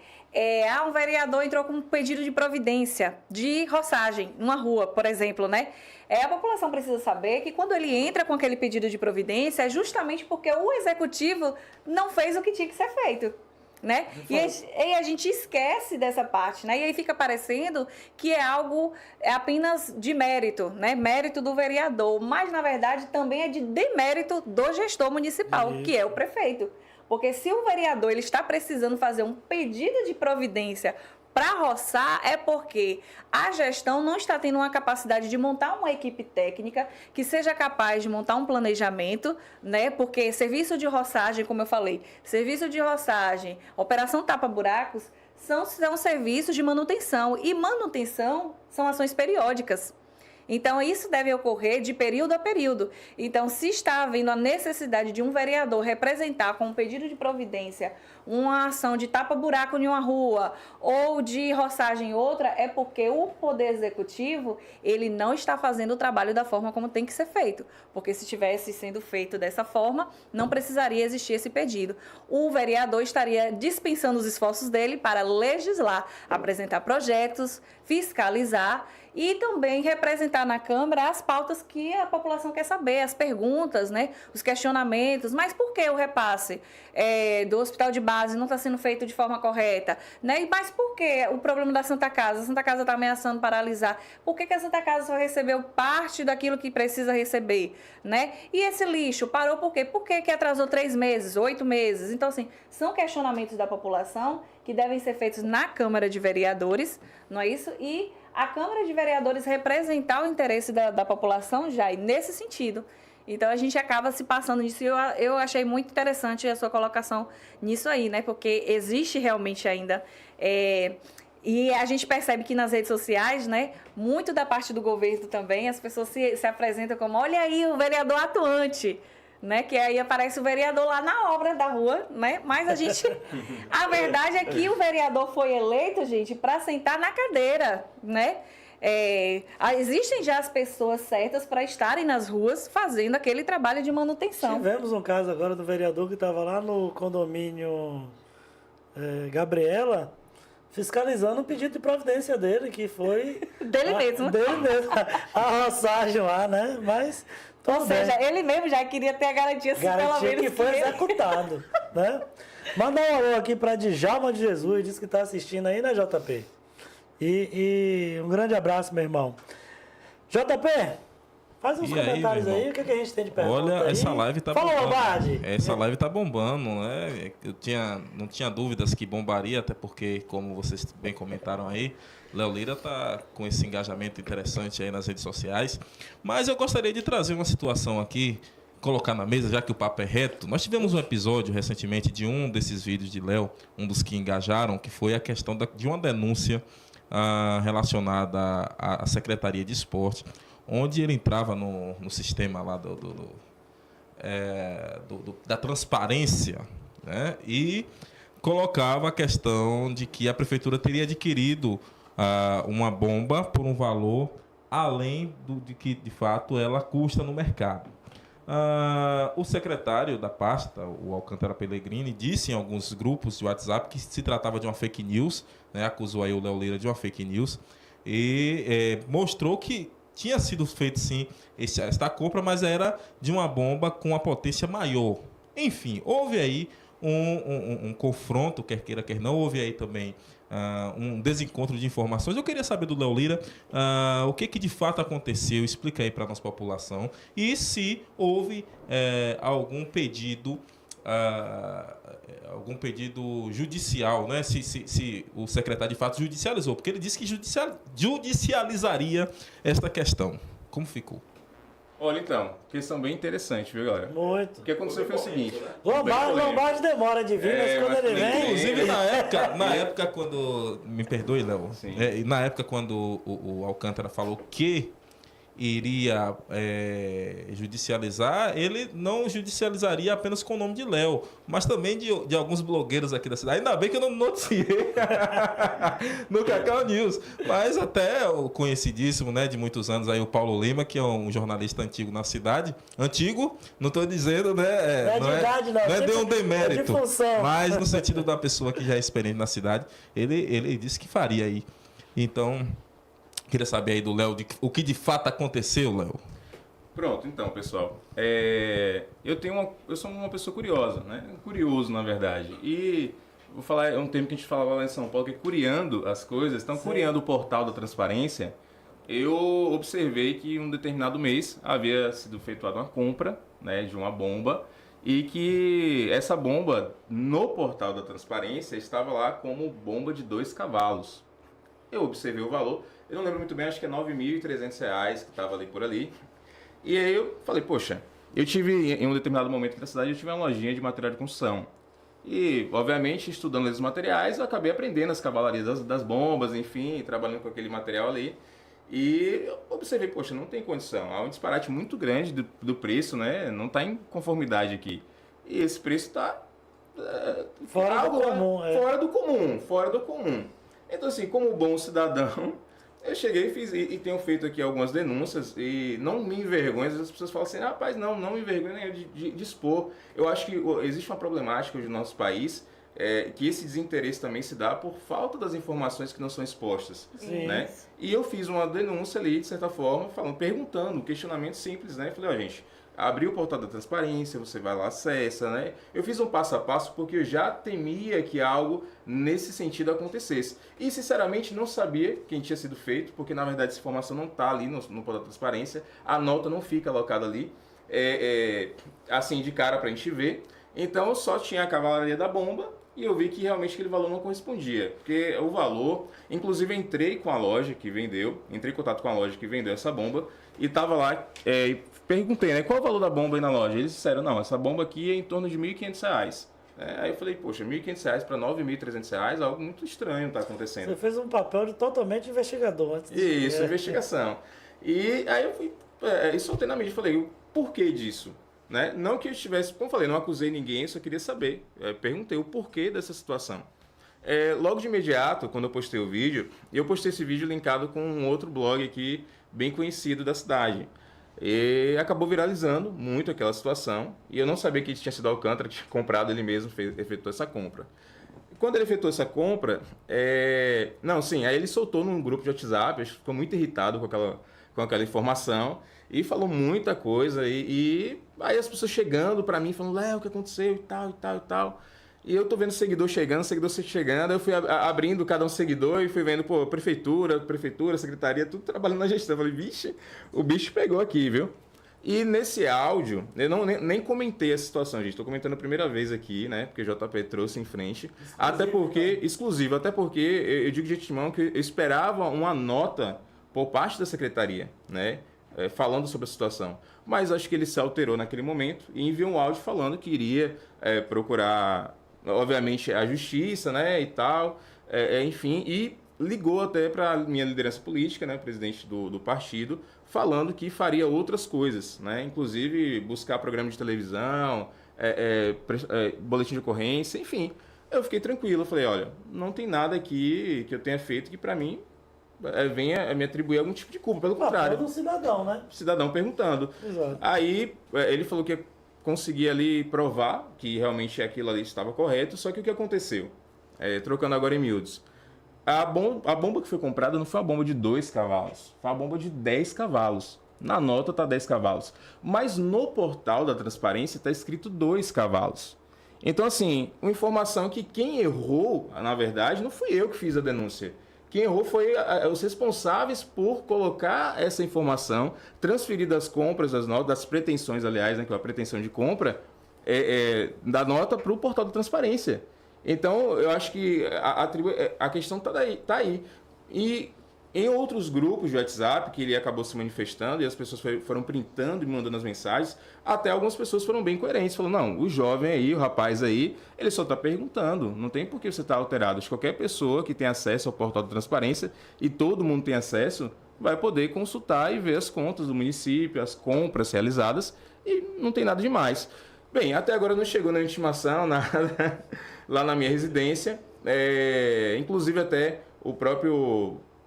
um vereador entrou com um pedido de providência de roçagem numa rua, por exemplo, né? A população precisa saber que quando ele entra com aquele pedido de providência é justamente porque o executivo não fez o que tinha que ser feito, né? E a gente esquece dessa parte, né? E aí fica parecendo que é algo apenas de mérito, né? Mérito do vereador, mas na verdade também é de demérito do gestor municipal, que é o prefeito. Porque se o vereador ele está precisando fazer um pedido de providência para roçar, é porque a gestão não está tendo uma capacidade de montar uma equipe técnica que seja capaz de montar um planejamento, né? Porque serviço de roçagem, como eu falei, serviço de roçagem, operação tapa-buracos, são serviços de manutenção. E manutenção são ações periódicas. Então, isso deve ocorrer de período a período. Então, se está havendo a necessidade de um vereador representar com um pedido de providência uma ação de tapa-buraco em uma rua ou de roçagem em outra, é porque o Poder Executivo ele não está fazendo o trabalho da forma como tem que ser feito. Porque se estivesse sendo feito dessa forma, não precisaria existir esse pedido. O vereador estaria dispensando os esforços dele para legislar, apresentar projetos, fiscalizar e também representar na Câmara as pautas que a população quer saber, as perguntas, né, os questionamentos. Mas por que o repasse do hospital de base não está sendo feito de forma correta? Né? Mas por que o problema da Santa Casa? A Santa Casa está ameaçando paralisar. Por que a Santa Casa só recebeu parte daquilo que precisa receber? Né? E esse lixo parou por quê? Por que atrasou 3 meses, 8 meses? Então, assim, são questionamentos da população que devem ser feitos na Câmara de Vereadores, não é isso? E a Câmara de Vereadores representar o interesse da população já, e nesse sentido. Então, a gente acaba se passando nisso. Eu achei muito interessante a sua colocação nisso aí, né? Porque existe realmente ainda... E a gente percebe que nas redes sociais, né, muito da parte do governo também, as pessoas se apresentam como, olha aí o vereador atuante, né, que aí aparece o vereador lá na obra da rua, né, mas a verdade é que o vereador foi eleito, gente, para sentar na cadeira, né, existem já as pessoas certas para estarem nas ruas fazendo aquele trabalho de manutenção. Tivemos um caso agora do vereador que estava lá no condomínio Gabriela. fiscalizando o pedido de providência dele, que foi... Dele mesmo. Dele mesmo. A roçagem lá, né? Mas, tudo Ou seja, bem. ele mesmo já queria ter a garantia, se pelo Garantia menos que foi ele- executado, né? Manda um alô aqui para Djalma de Jesus, diz que está assistindo aí, né, JP? E um grande abraço, meu irmão. JP, faz uns E aí, comentários meu aí, irmão? o que, que a gente tem de pergunta Olha, aí? essa live tá Falou, bombando. Lombardi. Essa live tá bombando, né? Não tinha dúvidas que bombaria, até porque, como vocês bem comentaram aí, Léo Lira tá com esse engajamento interessante aí nas redes sociais. Mas eu gostaria de trazer uma situação aqui, colocar na mesa, já que o papo é reto. Nós tivemos um episódio recentemente de um desses vídeos de Léo, um dos que engajaram, que foi a questão de uma denúncia relacionada à Secretaria de Esporte, onde ele entrava no sistema lá da transparência, né? E colocava a questão de que a prefeitura teria adquirido uma bomba por um valor além de que, de fato, ela custa no mercado. O secretário da pasta, o Alcântara Pellegrini, disse em alguns grupos de WhatsApp que se tratava de uma fake news, né? Acusou aí o Léo Lira de uma fake news e mostrou que tinha sido feito sim esta compra, mas era de uma bomba com uma potência maior. Enfim, houve aí um confronto, quer queira, quer não, houve aí também um desencontro de informações. Eu queria saber do Léo Lira o que de fato aconteceu, explica aí para a nossa população, e se houve algum pedido judicial, né? Se o secretário de fato judicializou, porque ele disse que judicializaria esta questão. Como ficou? Olha, então, questão bem interessante, viu, galera? Muito. O que aconteceu foi o seguinte. Lombardi demora de vir, mas quando ele vem... Inclusive, na época quando... Me perdoe, Léo. Sim. Na época quando o Alcântara falou que iria judicializar, ele não judicializaria apenas com o nome de Léo, mas também de alguns blogueiros aqui da cidade. Ainda bem que eu não noticiei no Cacau News. Mas até o conhecidíssimo, né, de muitos anos, aí, o Paulo Lima, que é um jornalista antigo na cidade. Antigo, não estou dizendo, né? Não é de idade, não. Não é de um demérito. É de função. Mas no sentido da pessoa que já é experiente na cidade, ele disse que faria aí. Então... Queria saber aí do Léo o que de fato aconteceu, Léo. Pronto, então, pessoal. Eu sou uma pessoa curiosa, né? Curioso, na verdade. E vou falar, é um termo que a gente falava lá em São Paulo, que é curiando as coisas. Então, curiando o portal da transparência, eu observei que em um determinado mês havia sido efetuada uma compra, né, de uma bomba, e que essa bomba, no portal da transparência, estava lá como bomba de 2 cavalos. Eu observei o valor, eu não lembro muito bem, acho que é R$ 9.300 que estava ali por ali. E aí eu falei, poxa, eu tive, em um determinado momento aqui na cidade, eu tive uma lojinha de material de construção. E, obviamente, estudando esses materiais, eu acabei aprendendo as cavalarias das bombas, enfim, trabalhando com aquele material ali. E eu observei, poxa, não tem condição, há um disparate muito grande do preço, né? Não está em conformidade aqui. E esse preço está... Fora do comum, Fora do comum. Então, assim, como bom cidadão, eu cheguei e fiz, e tenho feito aqui algumas denúncias, e não me envergonho, às vezes as pessoas falam assim, rapaz, não me envergonho de expor. Eu acho que existe uma problemática hoje no nosso país, que esse desinteresse também se dá por falta das informações que não são expostas, né? E eu fiz uma denúncia ali, de certa forma, perguntando, um questionamento simples, né? Eu falei, gente, abriu o portal da transparência, você vai lá, acessa, né? Eu fiz um passo a passo porque eu já temia que algo nesse sentido acontecesse. E, sinceramente, não sabia quem tinha sido feito, porque, na verdade, essa informação não está ali no portal da transparência, a nota não fica alocada ali, assim, de cara para a gente ver. Então, só tinha a cavalaria da bomba e eu vi que realmente aquele valor não correspondia. Porque o valor... Inclusive, eu entrei com a loja que vendeu, entrei em contato com a loja que vendeu essa bomba e estava lá... Perguntei, né, qual é o valor da bomba aí na loja? Eles disseram, não, essa bomba aqui é em torno de R$ 1.500. Aí eu falei, poxa, R$ 1.500 para R$ 9.300, algo muito estranho está acontecendo. Você fez um papel de totalmente investigador antes disso. Isso, investigação. E aí eu fui, soltei na mídia e falei, o porquê disso? Né? Não que eu estivesse, como eu falei, não acusei ninguém, só queria saber. Perguntei o porquê dessa situação. Logo de imediato, quando eu postei o vídeo, eu postei esse vídeo linkado com um outro blog aqui, bem conhecido da cidade. E acabou viralizando muito aquela situação. E eu não sabia que tinha sido Alcântara, que tinha comprado ele mesmo, efetuou essa compra. quando ele efetuou essa compra, não, sim, aí ele soltou num grupo de WhatsApp, acho que ficou muito irritado com aquela informação e falou muita coisa. E aí as pessoas chegando pra mim, falando, Léo, o que aconteceu e tal, e tal, e tal. E eu tô vendo seguidor chegando, aí eu fui abrindo cada um seguidor e fui vendo, pô, prefeitura, secretaria, tudo trabalhando na gestão. Eu falei, vixe, o bicho pegou aqui, viu? E nesse áudio, eu nem comentei essa situação, gente. Estou comentando a primeira vez aqui, né? Porque o JP trouxe em frente. Exclusivo, até porque eu digo de antemão que eu esperava uma nota por parte da secretaria, né? Falando sobre a situação. Mas acho que ele se alterou naquele momento e enviou um áudio falando que iria procurar, obviamente, a justiça, né? E tal. Enfim, e ligou até para a minha liderança política, né? Presidente do partido, falando que faria outras coisas, né? Inclusive buscar programa de televisão, boletim de ocorrência, enfim. Eu fiquei tranquilo, eu falei, olha, não tem nada aqui que eu tenha feito que para mim venha me atribuir algum tipo de culpa, pelo contrário. É do cidadão, né? Cidadão perguntando. Exato. Aí ele falou que ia conseguir ali provar que realmente aquilo ali estava correto, só que o que aconteceu? Trocando agora em miúdos. A bomba que foi comprada não foi uma bomba de 2 cavalos, foi uma bomba de 10 cavalos. Na nota está 10 cavalos. Mas no portal da transparência está escrito 2 cavalos. Então, assim, uma informação que quem errou, na verdade, não fui eu que fiz a denúncia. Quem errou foi os responsáveis por colocar essa informação, transferir das compras, das notas, das pretensões, aliás, né, que é a pretensão de compra, da nota para o portal da transparência. Então, eu acho que a questão está aí. E em outros grupos de WhatsApp, que ele acabou se manifestando, e as pessoas foram printando e mandando as mensagens, até algumas pessoas foram bem coerentes. Falaram, não, o jovem aí, o rapaz aí, ele só está perguntando. Não tem por que você estar alterado. Acho que qualquer pessoa que tem acesso ao portal da transparência, e todo mundo tem acesso, vai poder consultar e ver as contas do município, as compras realizadas, e não tem nada demais. Bem, até agora não chegou na intimação, nada, lá na minha residência. Inclusive até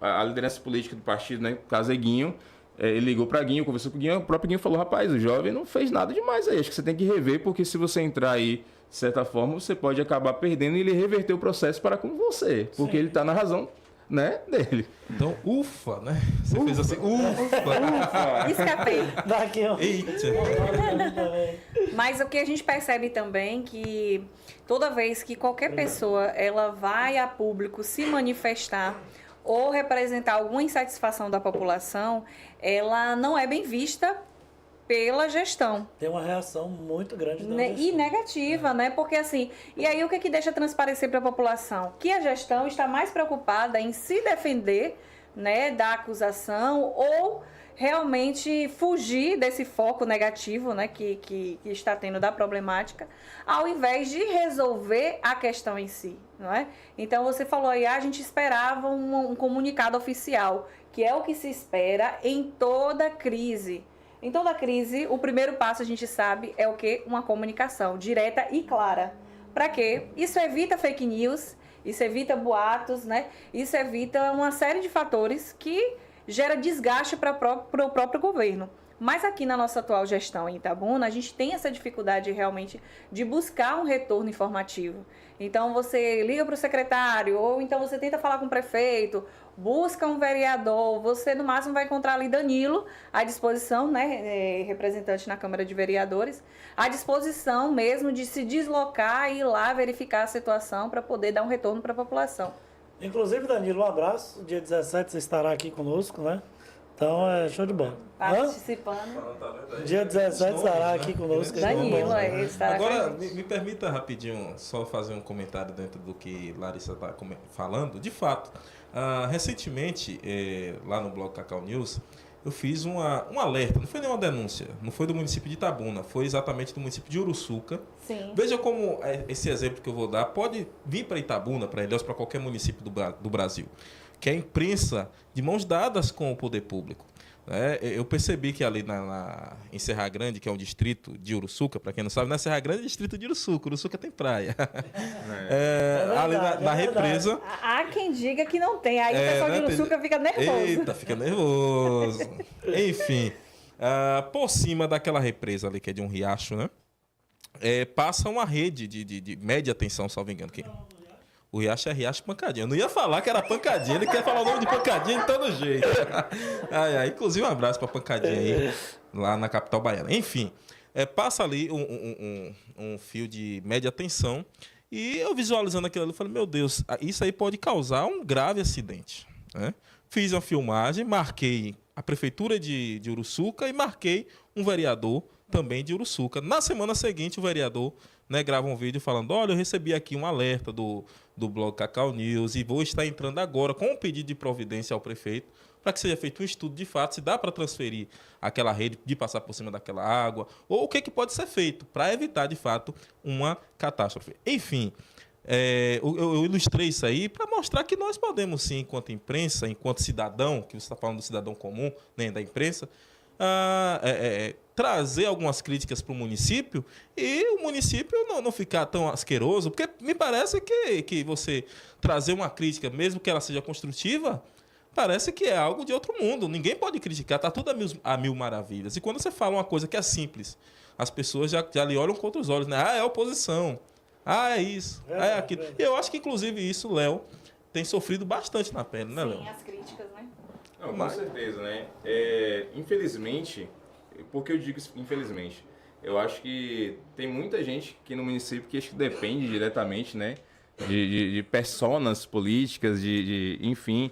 a liderança política do partido, né, caso Guinho, ele ligou para Guinho, conversou com o Guinho, o próprio Guinho falou, rapaz, o jovem não fez nada demais aí, acho que você tem que rever, porque se você entrar aí, de certa forma, você pode acabar perdendo e ele reverter o processo para com você, porque ele está na razão, né, dele. Então, ufa, né? Você fez assim, ufa. Escapei. Daqui, ó. Eita. Mas o que a gente percebe também que toda vez que qualquer pessoa ela vai a público se manifestar ou representar alguma insatisfação da população, ela não é bem vista pela gestão. Tem uma reação muito grande da gestão. E negativa, né? Porque assim, e aí o que deixa transparecer para a população? Que a gestão está mais preocupada em se defender, né, da acusação ou realmente fugir desse foco negativo, né, que está tendo da problemática, ao invés de resolver a questão em si, não é? Então você falou aí, a gente esperava um comunicado oficial, que é o que se espera em toda crise. Em toda crise, o primeiro passo a gente sabe é o quê? Uma comunicação direta e clara. Para quê? Isso evita fake news, isso evita boatos, né? Isso evita uma série de fatores que gera desgaste para o próprio governo. Mas aqui na nossa atual gestão em Itabuna, a gente tem essa dificuldade realmente de buscar um retorno informativo. Então você liga para o secretário, ou então você tenta falar com o prefeito, busca um vereador, você no máximo vai encontrar ali Danilo à disposição, né, representante na Câmara de Vereadores, à disposição mesmo de se deslocar e ir lá verificar a situação para poder dar um retorno para a população. Inclusive, Danilo, um abraço. Dia 17 você estará aqui conosco, né? Então é show de bola. Participando. Dia 17 estará aqui conosco. Danilo, estará Agora, com a gente. me permita rapidinho só fazer um comentário dentro do que Larissa está falando. De fato, recentemente, lá no blog Cacau News, eu fiz um alerta, não foi nenhuma denúncia, não foi do município de Itabuna, foi exatamente do município de Uruçuca. Sim. Veja como esse exemplo que eu vou dar pode vir para Itabuna, para Ilhéus, para qualquer município do Brasil, que é a imprensa de mãos dadas com o poder público. Eu percebi que ali em Serra Grande, que é um distrito de Uruçuca, para quem não sabe, na Serra Grande é distrito de Uruçuca. Uruçuca tem praia. Ali na represa. Há quem diga que não tem. Aí o pessoal de Uruçuca fica nervoso. Eita, fica nervoso. Enfim, por cima daquela represa ali, que é de um riacho, né? Passa uma rede de média tensão, salvo engano. O Riacho é Riacho Pancadinha. Eu não ia falar que era Pancadinha, ele quer falar o nome de Pancadinha de todo jeito. Inclusive, um abraço pra Pancadinha aí, lá na capital baiana. Enfim, passa ali um fio de média tensão e eu visualizando aquilo ali, eu falei, meu Deus, isso aí pode causar um grave acidente, né? Fiz uma filmagem, marquei a prefeitura de Uruçuca e marquei um vereador também de Uruçuca. Na semana seguinte, o vereador, né, grava um vídeo falando, olha, eu recebi aqui um alerta do blog Cacau News e vou estar entrando agora com um pedido de providência ao prefeito para que seja feito um estudo de fato, se dá para transferir aquela rede, de passar por cima daquela água, ou o que pode ser feito para evitar, de fato, uma catástrofe. Enfim, eu ilustrei isso aí para mostrar que nós podemos sim, enquanto imprensa, enquanto cidadão, que você está falando do cidadão comum, nem da imprensa, trazer algumas críticas para o município e o município não ficar tão asqueroso, porque me parece que você trazer uma crítica, mesmo que ela seja construtiva, parece que é algo de outro mundo. Ninguém pode criticar, está tudo a mil maravilhas. E quando você fala uma coisa que é simples, as pessoas já lhe olham com outros olhos, né? É oposição, é isso, é aquilo. E eu acho que, inclusive, isso, Léo, tem sofrido bastante na pele, né, Léo? Sim, as críticas, né? Não, com certeza, né? Infelizmente, por que eu digo infelizmente? Eu acho que tem muita gente aqui no município que acho que depende diretamente, né? De personas políticas, enfim,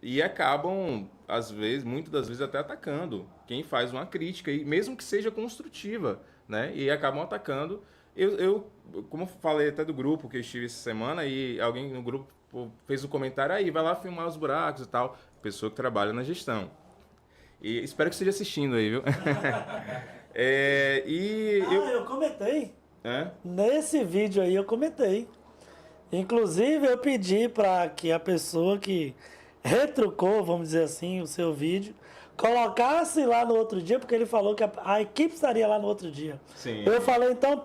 e acabam, às vezes, muitas das vezes até atacando quem faz uma crítica, e mesmo que seja construtiva, né? E acabam atacando. Eu como falei até do grupo que eu estive essa semana, e alguém no grupo fez um comentário aí, vai lá filmar os buracos e tal, pessoa que trabalha na gestão. E espero que esteja assistindo aí, viu? Eu comentei. Nesse vídeo aí eu comentei. Inclusive eu pedi para que a pessoa que retrucou, vamos dizer assim, o seu vídeo, colocasse lá no outro dia, porque ele falou que a equipe estaria lá no outro dia. Sim. Eu falei, então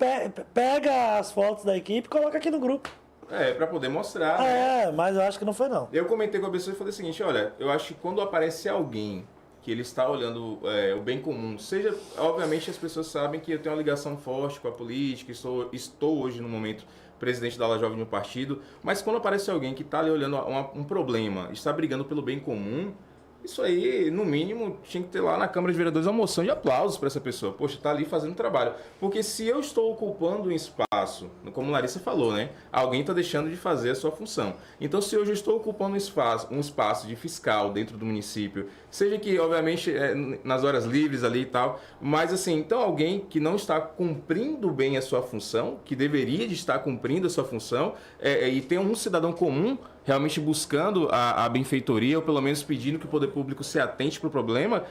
pega as fotos da equipe e coloca aqui no grupo. Para poder mostrar. Né? Mas eu acho que não foi não. Eu comentei com a pessoa e falei o seguinte, olha, eu acho que quando aparece alguém que ele está olhando o bem comum, seja, obviamente as pessoas sabem que eu tenho uma ligação forte com a política, estou hoje no momento presidente da ala jovem de um partido, mas quando aparece alguém que está ali olhando um problema, está brigando pelo bem comum, isso aí, no mínimo, tinha que ter lá na Câmara de Vereadores uma moção de aplausos para essa pessoa. Poxa, tá ali fazendo trabalho. Porque se eu estou ocupando um espaço, como Larissa falou, né? Alguém está deixando de fazer a sua função. Então, se hoje eu estou ocupando um espaço de fiscal dentro do município, seja que, obviamente, nas horas livres ali e tal, mas assim, então alguém que não está cumprindo bem a sua função, que deveria de estar cumprindo a sua função, e tem um cidadão comum realmente buscando a benfeitoria, ou pelo menos pedindo que o poder público se atente para o problema,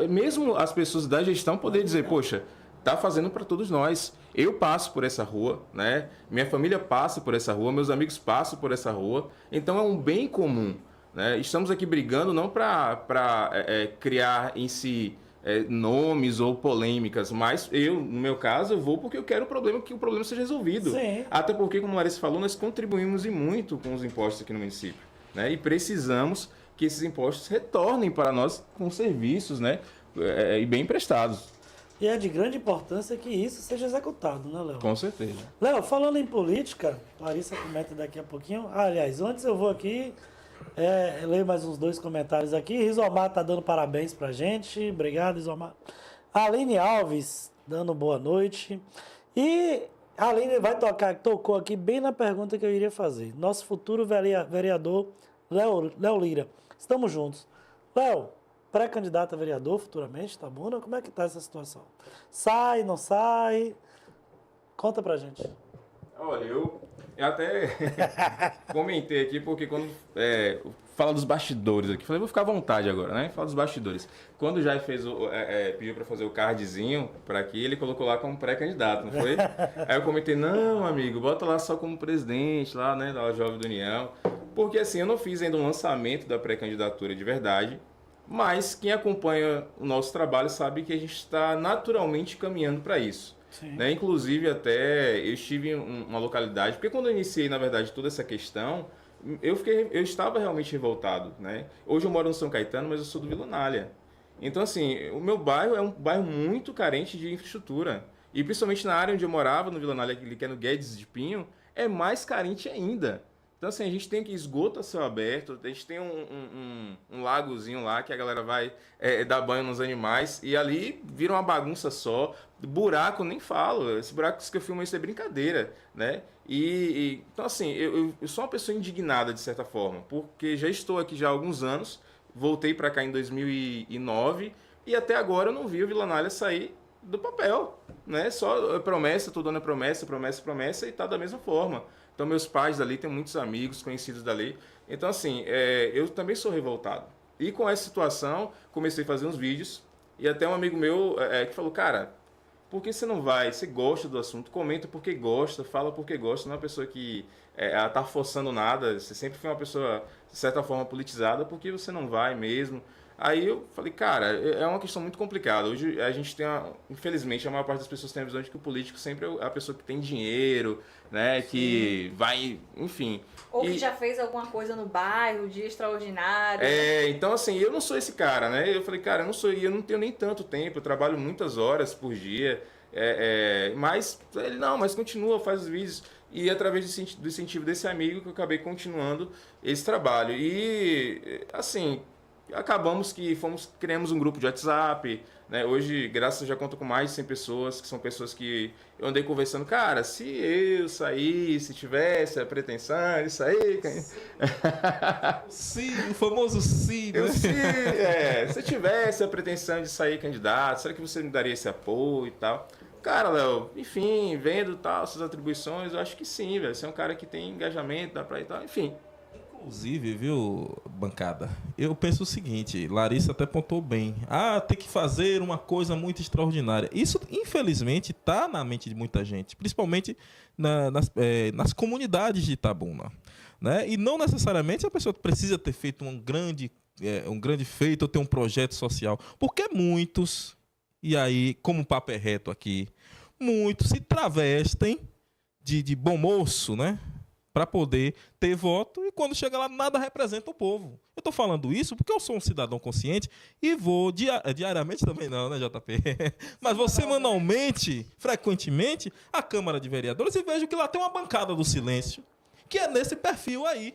mesmo as pessoas da gestão poder dizer, poxa, está fazendo para todos nós. Eu passo por essa rua, né? Minha família passa por essa rua, meus amigos passam por essa rua, então é um bem comum. Né? Estamos aqui brigando não para criar em si nomes ou polêmicas, mas eu, no meu caso, eu vou porque eu quero que o problema seja resolvido. Sim. Até porque, como a Larissa falou, nós contribuímos e muito com os impostos aqui no município. Né? E precisamos que esses impostos retornem para nós com serviços, né? E bem prestados. E é de grande importância que isso seja executado, né, Léo? Com certeza. Léo, falando em política, Larissa comenta daqui a pouquinho. Aliás, antes eu vou aqui ler mais uns 2 comentários aqui. Rizomar tá dando parabéns pra gente. Obrigado, Rizomar. Aline Alves, dando boa noite. E a Aline tocou aqui bem na pergunta que eu iria fazer. Nosso futuro vereador, Léo Lira. Estamos juntos. Léo, pré-candidato a vereador futuramente, tá bom? Como é que tá essa situação? Sai, não sai? Conta pra gente. Olha, eu até comentei aqui, porque quando fala dos bastidores aqui, falei, vou ficar à vontade agora, né? Fala dos bastidores. Quando o Jair pediu para fazer o cardzinho para aqui, ele colocou lá como pré-candidato, não foi? Aí eu comentei, não, amigo, bota lá só como presidente, lá, né, da Jovem do União. Porque assim, eu não fiz ainda um lançamento da pré-candidatura de verdade, mas quem acompanha o nosso trabalho sabe que a gente está naturalmente caminhando para isso. Né? Inclusive, até eu estive em uma localidade, porque quando eu iniciei, na verdade, toda essa questão, eu estava realmente revoltado. Né? Hoje eu moro no São Caetano, mas eu sou do Vila Nália. Então, assim, o meu bairro é um bairro muito carente de infraestrutura. E principalmente na área onde eu morava, no Vila Nália, que é no Guedes de Pinho, é mais carente ainda. Então, assim, a gente tem aqui esgoto a céu aberto, a gente tem um lagozinho lá que a galera vai dar banho nos animais e ali vira uma bagunça só. Buraco, nem falo. Esse buraco que eu filmo isso é brincadeira, né? Então, assim, eu sou uma pessoa indignada, de certa forma, porque já estou aqui já há alguns anos, voltei para cá em 2009 e até agora eu não vi o Vila Nália sair do papel, né? Só promessa, tô dando promessa, promessa, promessa e tá da mesma forma. Então, meus pais dali, tem muitos amigos, conhecidos dali. Então, assim, eu também sou revoltado. E com essa situação, comecei a fazer uns vídeos. E até um amigo meu que falou, cara, por que você não vai? Você gosta do assunto, comenta porque gosta, fala porque gosta. Não é uma pessoa que tá forçando nada. Você sempre foi uma pessoa, de certa forma, politizada. Por que você não vai mesmo? Aí eu falei, cara, é uma questão muito complicada. Hoje a gente tem, infelizmente, a maior parte das pessoas tem a visão de que o político sempre é a pessoa que tem dinheiro, né, que vai, enfim. Ou que já fez alguma coisa no bairro, dia extraordinário. Então assim, eu não sou esse cara, né? Eu falei, cara, eu não tenho nem tanto tempo, eu trabalho muitas horas por dia, mas ele, não, mas continua, faz os vídeos. E através do incentivo desse amigo que eu acabei continuando esse trabalho. E, assim, acabamos que criamos um grupo de WhatsApp, né? Hoje, graças a Deus, já conto com mais de 100 pessoas, que são pessoas que eu andei conversando. Cara, se eu saísse, tivesse a pretensão de sair... Sim, o famoso sim, né? Se eu tivesse a pretensão de sair candidato, será que você me daria esse apoio e tal? Cara, Léo, enfim, vendo tal, suas atribuições, eu acho que sim, velho. Você é um cara que tem engajamento, dá pra ir tal, enfim... Inclusive, viu, bancada, eu penso o seguinte, Larissa até pontuou bem, tem que fazer uma coisa muito extraordinária. Isso, infelizmente, está na mente de muita gente, principalmente nas comunidades de Itabuna, né? E não necessariamente a pessoa precisa ter feito um grande feito ou ter um projeto social, porque muitos, e aí, como o papo é reto aqui, muitos se travestem de bom moço, né? Para poder ter voto, e quando chega lá, nada representa o povo. Eu estou falando isso porque eu sou um cidadão consciente e vou diariamente também não, né, JP? Mas vou semanalmente, frequentemente, à Câmara de Vereadores e vejo que lá tem uma bancada do silêncio, que é nesse perfil aí.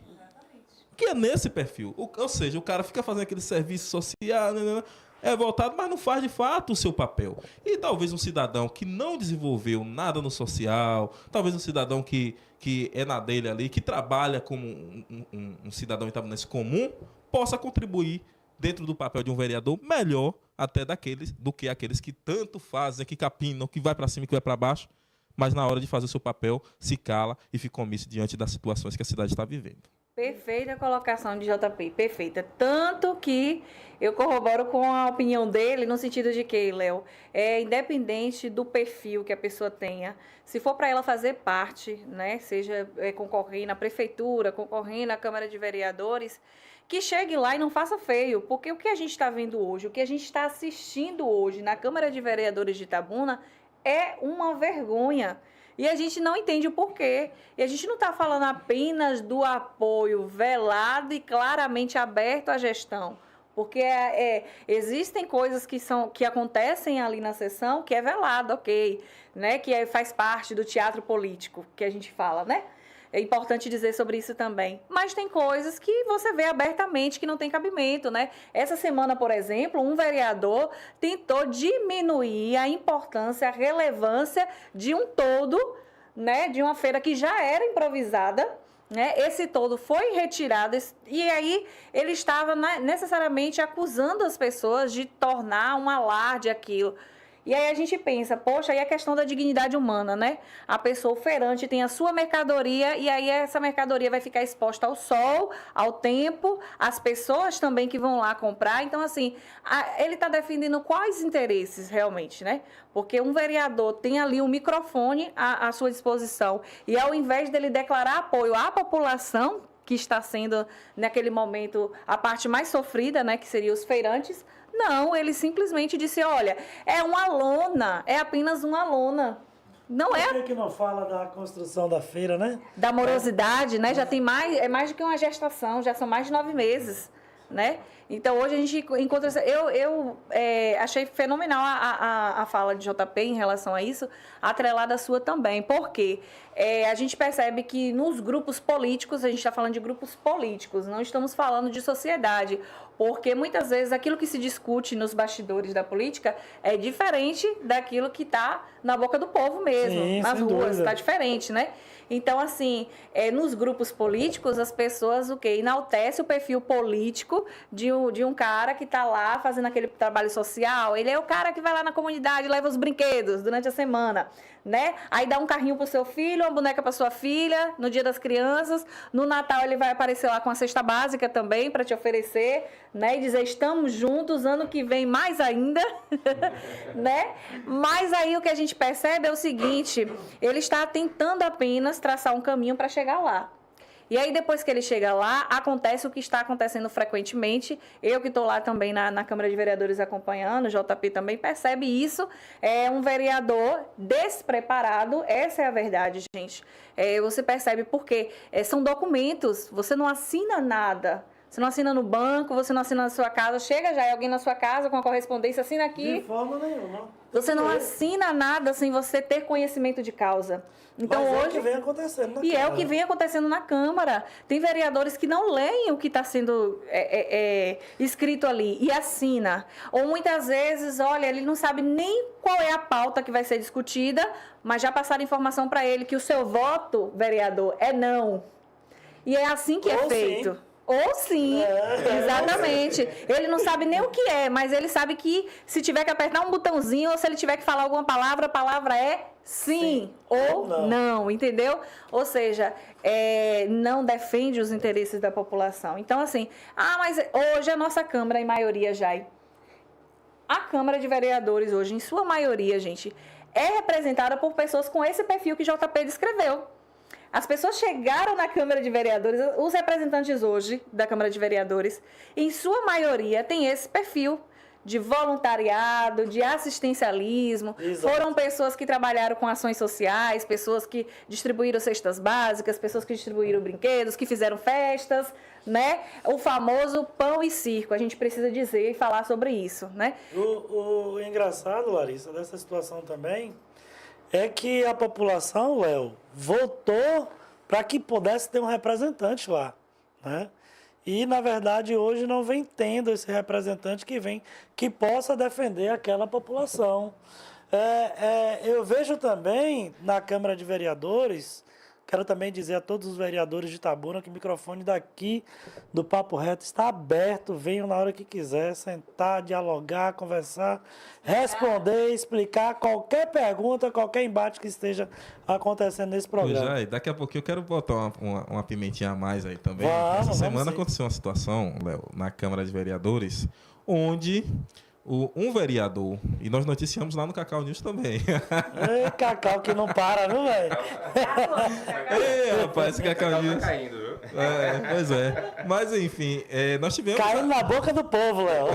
Ou seja, o cara fica fazendo aquele serviço social, é voltado, mas não faz de fato o seu papel. E talvez um cidadão que não desenvolveu nada no social, talvez um cidadão que é na dele ali, que trabalha como um cidadão itabunense comum, possa contribuir dentro do papel de um vereador melhor até do que aqueles que tanto fazem, que capinam, que vai para cima e que vai para baixo, mas na hora de fazer o seu papel se cala e fica omisso diante das situações que a cidade está vivendo. Perfeita colocação de JP, perfeita. Tanto que eu corroboro com a opinião dele no sentido de que, Léo, independente do perfil que a pessoa tenha, se for para ela fazer parte, né, seja concorrer na prefeitura, concorrer na Câmara de Vereadores, que chegue lá e não faça feio, porque o que a gente está vendo hoje, o que a gente está assistindo hoje na Câmara de Vereadores de Itabuna é uma vergonha. E a gente não entende o porquê. E a gente não está falando apenas do apoio velado e claramente aberto à gestão. Porque existem coisas que acontecem ali na sessão que é velado, ok. Né? Que faz parte do teatro político que a gente fala, né? É importante dizer sobre isso também. Mas tem coisas que você vê abertamente que não tem cabimento, né? Essa semana, por exemplo, um vereador tentou diminuir a importância, a relevância de um todo, né? De uma feira que já era improvisada, né? Esse todo foi retirado e aí ele estava necessariamente acusando as pessoas de tornar um alarde aquilo. E aí a gente pensa, poxa, aí a questão da dignidade humana, né? A pessoa feirante tem a sua mercadoria e aí essa mercadoria vai ficar exposta ao sol, ao tempo, às pessoas também que vão lá comprar. Então, assim, ele está defendendo quais interesses realmente, né? Porque um vereador tem ali um microfone à sua disposição e ao invés dele declarar apoio à população, que está sendo, naquele momento, a parte mais sofrida, né? Que seria os feirantes. Não, ele simplesmente disse, olha, é uma lona, é apenas uma lona. Não é... Por que não fala da construção da feira, né? Da morosidade, né? Já tem mais do que uma gestação, já são mais de 9 meses. né? Então, hoje a gente encontra... Eu achei fenomenal a fala de JP em relação a isso, atrelada à sua também. Por quê? A gente percebe que nos grupos políticos, a gente está falando de grupos políticos, não estamos falando de sociedade, porque muitas vezes aquilo que se discute nos bastidores da política é diferente daquilo que está na boca do povo mesmo, Sim, nas sem ruas, dúvida. está diferente, né? Então, assim, nos grupos políticos, as pessoas, enaltecem o perfil político de um cara que está lá fazendo aquele trabalho social. Ele é o cara que vai lá na comunidade, leva os brinquedos durante a semana, né? Aí dá um carrinho pro seu filho, uma boneca para sua filha, no Dia das Crianças. No Natal ele vai aparecer lá com a cesta básica também para te oferecer, né? E dizer, estamos juntos, ano que vem mais ainda, né? Mas aí o que a gente percebe é o seguinte, ele está tentando apenas traçar um caminho para chegar lá. E aí, depois que ele chega lá, acontece o que está acontecendo frequentemente. Eu que estou lá também na Câmara de Vereadores acompanhando, o JP também percebe isso. É um vereador despreparado, essa é a verdade, gente. Você percebe porque são documentos, você não assina nada. Você não assina no banco, você não assina na sua casa. Chega já alguém na sua casa com a correspondência, assina aqui. De forma nenhuma. Você não assina nada sem você ter conhecimento de causa. Então, Mas hoje... é o que vem acontecendo na E Câmara. é o que vem acontecendo na Câmara. Tem vereadores que não leem o que está sendo escrito ali e assina. Ou muitas vezes, olha, ele não sabe nem qual é a pauta que vai ser discutida, mas já passaram informação para ele que o seu voto, vereador, é não. E é assim que é Ou feito. sim. Ou sim, exatamente. Ele não sabe nem o que é, mas ele sabe que se tiver que apertar um botãozinho ou se ele tiver que falar alguma palavra, a palavra é sim ou não, entendeu? Ou seja, não defende os interesses da população. Então, assim, mas hoje a nossa Câmara, em maioria, Jai, a Câmara de Vereadores hoje, em sua maioria, gente, é representada por pessoas com esse perfil que JP descreveu. As pessoas chegaram na Câmara de Vereadores, os representantes hoje da Câmara de Vereadores, em sua maioria, têm esse perfil de voluntariado, de assistencialismo. Exato. Foram pessoas que trabalharam com ações sociais, pessoas que distribuíram cestas básicas, pessoas que distribuíram brinquedos, que fizeram festas, né? O famoso pão e circo. A gente precisa dizer e falar sobre isso, né? O engraçado, Larissa, dessa situação também é que a população, Léo, votou para que pudesse ter um representante lá, né? E, na verdade, hoje não vem tendo esse representante que possa defender aquela população. Eu vejo também na Câmara de Vereadores, quero também dizer a todos os vereadores de Itabuna que o microfone daqui do Papo Reto está aberto, venham na hora que quiser, sentar, dialogar, conversar, responder, explicar qualquer pergunta, qualquer embate que esteja acontecendo nesse programa. Pois daqui a pouquinho eu quero botar uma pimentinha a mais aí também. Vamos, Essa semana sim. aconteceu uma situação, Léo, na Câmara de Vereadores, onde um vereador, e nós noticiamos lá no Cacau News também. Ei, Cacau que não para, viu, velho? Ei, rapaz, esse Cacau Tá News. caindo, viu? Pois é. Mas, enfim, nós tivemos... Caindo na boca do povo, Léo.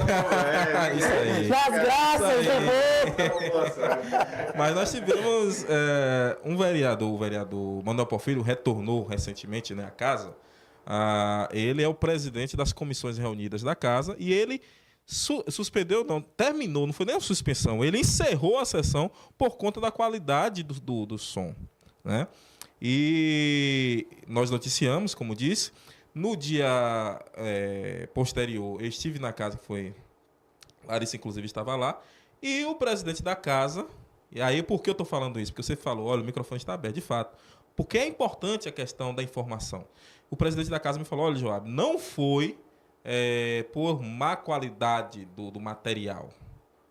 Isso aí. Nas graças do povo. Mas nós tivemos um vereador, o vereador Manuel Porfírio, retornou recentemente, né, à casa. Ele é o presidente das comissões reunidas da casa e ele suspendeu, não, terminou, não foi nem uma suspensão, ele encerrou a sessão por conta da qualidade do som, né? E nós noticiamos, como disse, no dia posterior, eu estive na casa, que foi... Larissa, inclusive, estava lá, e o presidente da casa... E aí, por que eu estou falando isso? Porque você falou, olha, o microfone está aberto, de fato. Porque é importante a questão da informação. O presidente da casa me falou, olha, Joab, não foi por má qualidade do material.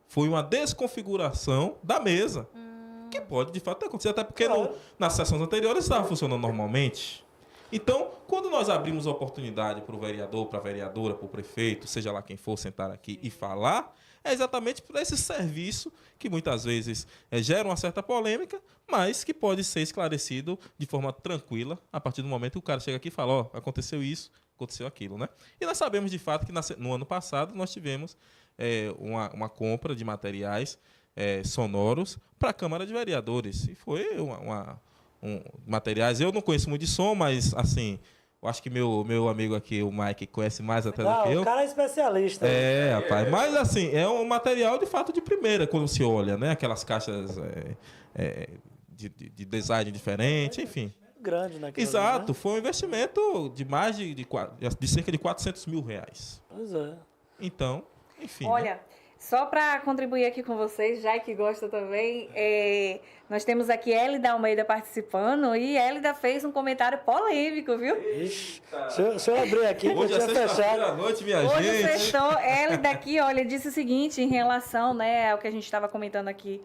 Foi uma desconfiguração da mesa. Que pode, de fato, ter acontecido. Até porque nas sessões anteriores estava funcionando normalmente. Então, quando nós abrimos a oportunidade para o vereador, para a vereadora, para o prefeito, seja lá quem for, sentar aqui e falar, é exatamente por esse serviço que muitas vezes gera uma certa polêmica, mas que pode ser esclarecido de forma tranquila a partir do momento que o cara chega aqui e fala, ó, aconteceu isso, aconteceu aquilo, né? E nós sabemos de fato que no ano passado nós tivemos uma compra de materiais sonoros para a Câmara de Vereadores. E foi materiais, eu não conheço muito de som, mas assim, Eu acho que meu amigo aqui, o Mike, conhece mais até do Não, que eu. o cara é especialista. Rapaz. Mas assim, é um material de fato de primeira quando se olha, né? Aquelas caixas de design diferente, enfim. Grande, né? Exato, foi um investimento de mais de cerca de 400 mil reais. Pois é. Então, enfim. Olha, só para contribuir aqui com vocês, já que gosta também, nós temos aqui Hélida Almeida participando e Hélida fez um comentário polêmico, viu? Ixi, deixa eu abrir aqui, que eu Hoje é tinha sexta-feira à fechado. noite, minha Hoje gente. sextou, Hélida aqui, olha, disse o seguinte em relação, né, ao que a gente estava comentando aqui,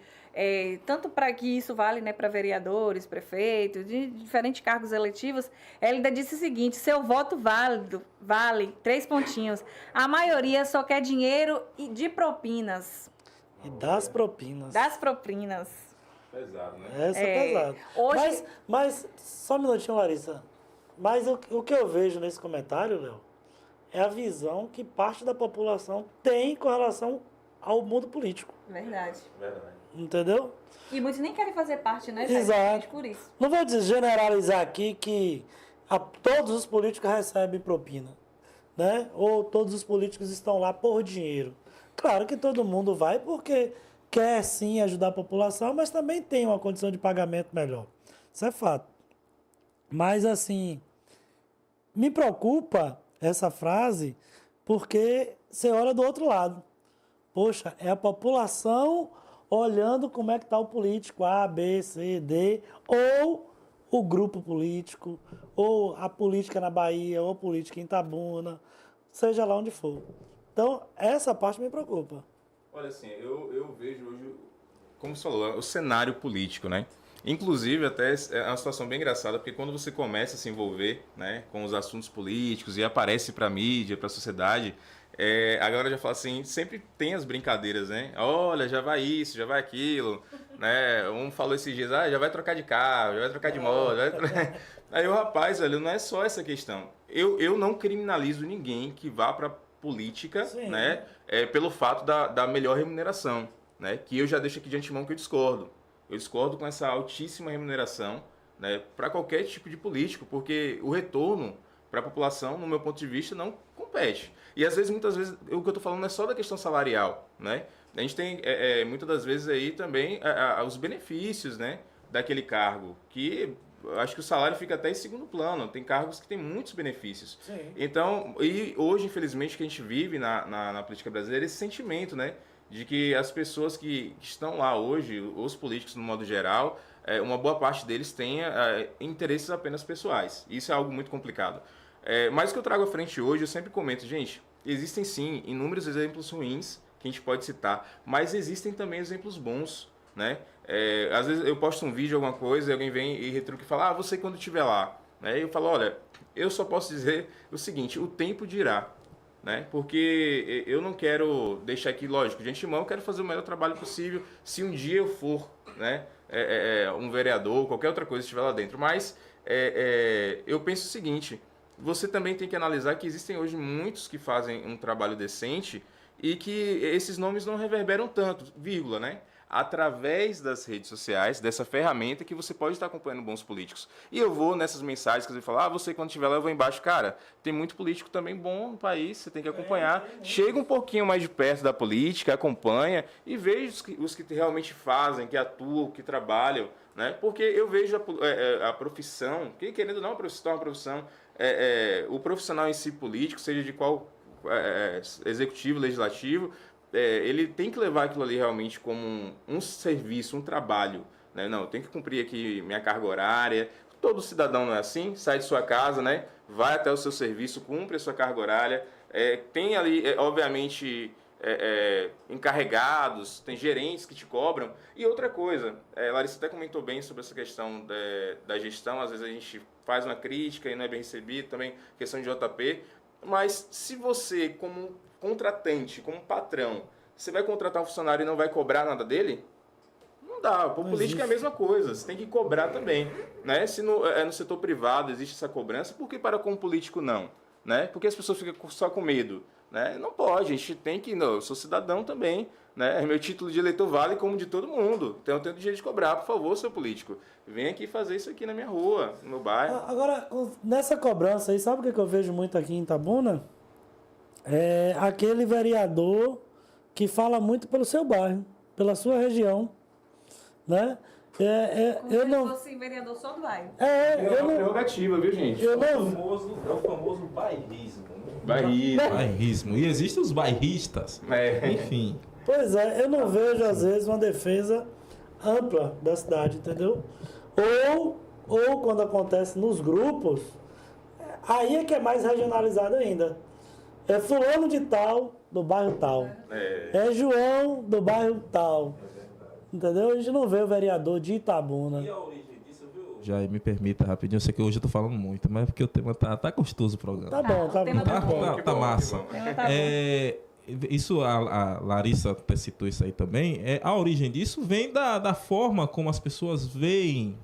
tanto para que isso vale, né, para vereadores, prefeitos, de diferentes cargos eletivos, Hélida disse o seguinte: seu voto vale 3 pontinhos. A maioria só quer dinheiro e de propinas. E das propinas. Das propinas. Pesado, né? Essa é pesada. Hoje- Mas, só um minutinho, Larissa. Mas o que eu vejo nesse comentário, Léo, é a visão que parte da população tem com relação ao mundo político. Verdade. Entendeu? E muitos nem querem fazer parte, né? Exato. Exatamente por isso. Não vou generalizar aqui que todos os políticos recebem propina, né? Ou todos os políticos estão lá por dinheiro. Claro que todo mundo vai porque quer sim ajudar a população, mas também tem uma condição de pagamento melhor. Isso é fato. Mas assim, me preocupa essa frase porque você olha do outro lado. Poxa, é a população olhando como é que está o político A, B, C, D, ou o grupo político, ou a política na Bahia, ou a política em Itabuna, seja lá onde for. Então, essa parte me preocupa. Olha, assim, eu vejo hoje, como você falou, o cenário político, né? Inclusive, até é uma situação bem engraçada, porque quando você começa a se envolver, né, com os assuntos políticos e aparece para a mídia, para a sociedade, a galera já fala assim, sempre tem as brincadeiras, né? Olha, já vai isso, já vai aquilo, né? Um falou esses dias, já vai trocar de carro, já vai trocar de moto. Aí o rapaz, velho, não é só essa questão. Eu não criminalizo ninguém que vá para política, Sim. né? Pelo fato da melhor remuneração, né? Que eu já deixo aqui de antemão que eu discordo. Eu discordo com essa altíssima remuneração, né, para qualquer tipo de político, porque o retorno para a população, no meu ponto de vista, não compete. E às vezes, muitas vezes, o que eu estou falando não é só da questão salarial, né? A gente tem, muitas das vezes, aí também os benefícios, né, daquele cargo, que eu acho que o salário fica até em segundo plano. Tem cargos que têm muitos benefícios. Sim. Então, e hoje, infelizmente, que a gente vive na política brasileira, esse sentimento, né, de que as pessoas que estão lá hoje, os políticos no modo geral, uma boa parte deles tenha interesses apenas pessoais. Isso é algo muito complicado. Mas o que eu trago à frente hoje, eu sempre comento, gente, existem sim inúmeros exemplos ruins que a gente pode citar, mas existem também exemplos bons, né? Às vezes eu posto um vídeo, alguma coisa, e alguém vem e retruca e fala, você quando estiver lá. E eu falo, olha, eu só posso dizer o seguinte, o tempo dirá. Né? Porque eu não quero deixar aqui, lógico, de antemão, eu quero fazer o melhor trabalho possível se um dia eu for, né, um vereador, qualquer outra coisa estiver lá dentro. Mas eu penso o seguinte, você também tem que analisar que existem hoje muitos que fazem um trabalho decente e que esses nomes não reverberam tanto, vírgula, né? Através das redes sociais, dessa ferramenta que você pode estar acompanhando bons políticos. E eu vou nessas mensagens que você fala, você quando estiver lá, eu vou embaixo. Cara, tem muito político também bom no país, você tem que acompanhar. Chega um pouquinho mais de perto da política, acompanha e veja os que realmente fazem, que atuam, que trabalham. Né? Porque eu vejo a profissão, que querendo ou não, é uma profissão, o profissional em si político, seja de qual executivo, legislativo, ele tem que levar aquilo ali realmente como um serviço, um trabalho. Né? Não, eu tenho que cumprir aqui minha carga horária. Todo cidadão não é assim, sai de sua casa, né? Vai até o seu serviço, cumpre a sua carga horária. Tem ali, obviamente, encarregados, tem gerentes que te cobram. E outra coisa, Larissa até comentou bem sobre essa questão da gestão. Às vezes a gente faz uma crítica e não é bem recebido, também questão de JP. Mas se você, como contratante, como patrão, você vai contratar um funcionário e não vai cobrar nada dele? Não dá. Por política é a mesma coisa. Você tem que cobrar também. Né? Se no setor privado existe essa cobrança, por que para com o político não? Né? Porque as pessoas ficam só com medo. Né? Não pode. A gente tem que... Não, eu sou cidadão também. né? Meu título de eleitor vale como de todo mundo. Então eu tenho o direito de cobrar, por favor, seu político. Vem aqui fazer isso aqui na minha rua, no meu bairro. Agora, nessa cobrança aí, sabe o que eu vejo muito aqui em Itabuna? É aquele vereador que fala muito pelo seu bairro, pela sua região, né? Eu não fosse vereador só do bairro. É uma prerrogativa, viu, gente? É o famoso bairrismo. Bairrismo. E existem os bairristas. Enfim. Pois é, eu não vejo, às vezes, uma defesa ampla da cidade, entendeu? Ou quando acontece nos grupos, aí é que é mais regionalizado ainda. É fulano de tal, do bairro tal. É João, do bairro tal. Entendeu? A gente não vê o vereador de Itabuna. E a origem disso, viu? Já me permita rapidinho, eu sei que hoje eu tô falando muito, mas é porque o tema tá gostoso o programa. Tá bom. Tá massa. Isso, a Larissa até citou isso aí também. A origem disso vem da forma como as pessoas veem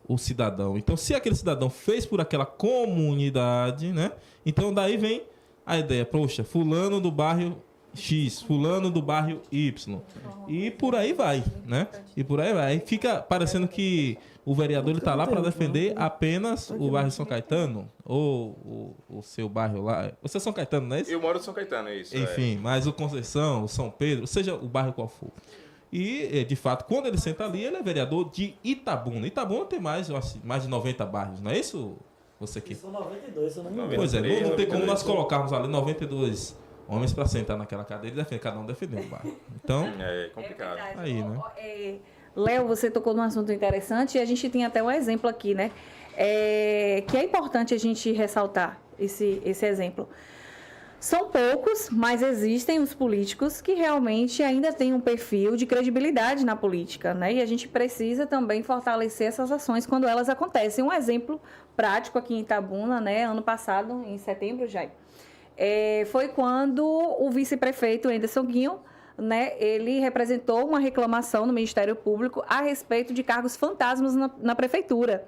o cidadão. Então, se aquele cidadão fez por aquela comunidade, né? Então, daí vem a ideia, poxa, fulano do bairro X, fulano do bairro Y. E por aí vai, né? E por aí vai. Fica parecendo que o vereador ele tá lá para defender apenas o bairro São Caetano ou o seu bairro lá. Você é São Caetano, não é isso? Eu moro em São Caetano, é isso. Enfim, mas o Conceição, o São Pedro, seja o bairro qual for. E, de fato, quando ele senta ali, ele é vereador de Itabuna. Itabuna tem mais de 90 bairros, não é isso? Você que... São 92, se eu não me engano. Pois é, não tem como nós colocarmos ali 92 homens para sentar naquela cadeira e defender, cada um defender um bairro. Então, é complicado. Aí, né? Léo, você tocou num assunto interessante e a gente tem até um exemplo aqui, né? Que é importante a gente ressaltar esse exemplo. São poucos, mas existem os políticos que realmente ainda têm um perfil de credibilidade na política, né? E a gente precisa também fortalecer essas ações quando elas acontecem. Um exemplo prático aqui em Itabuna, né? Ano passado, em setembro já, foi quando o vice-prefeito Anderson Guinho, né, ele representou uma reclamação no Ministério Público a respeito de cargos fantasmas na prefeitura.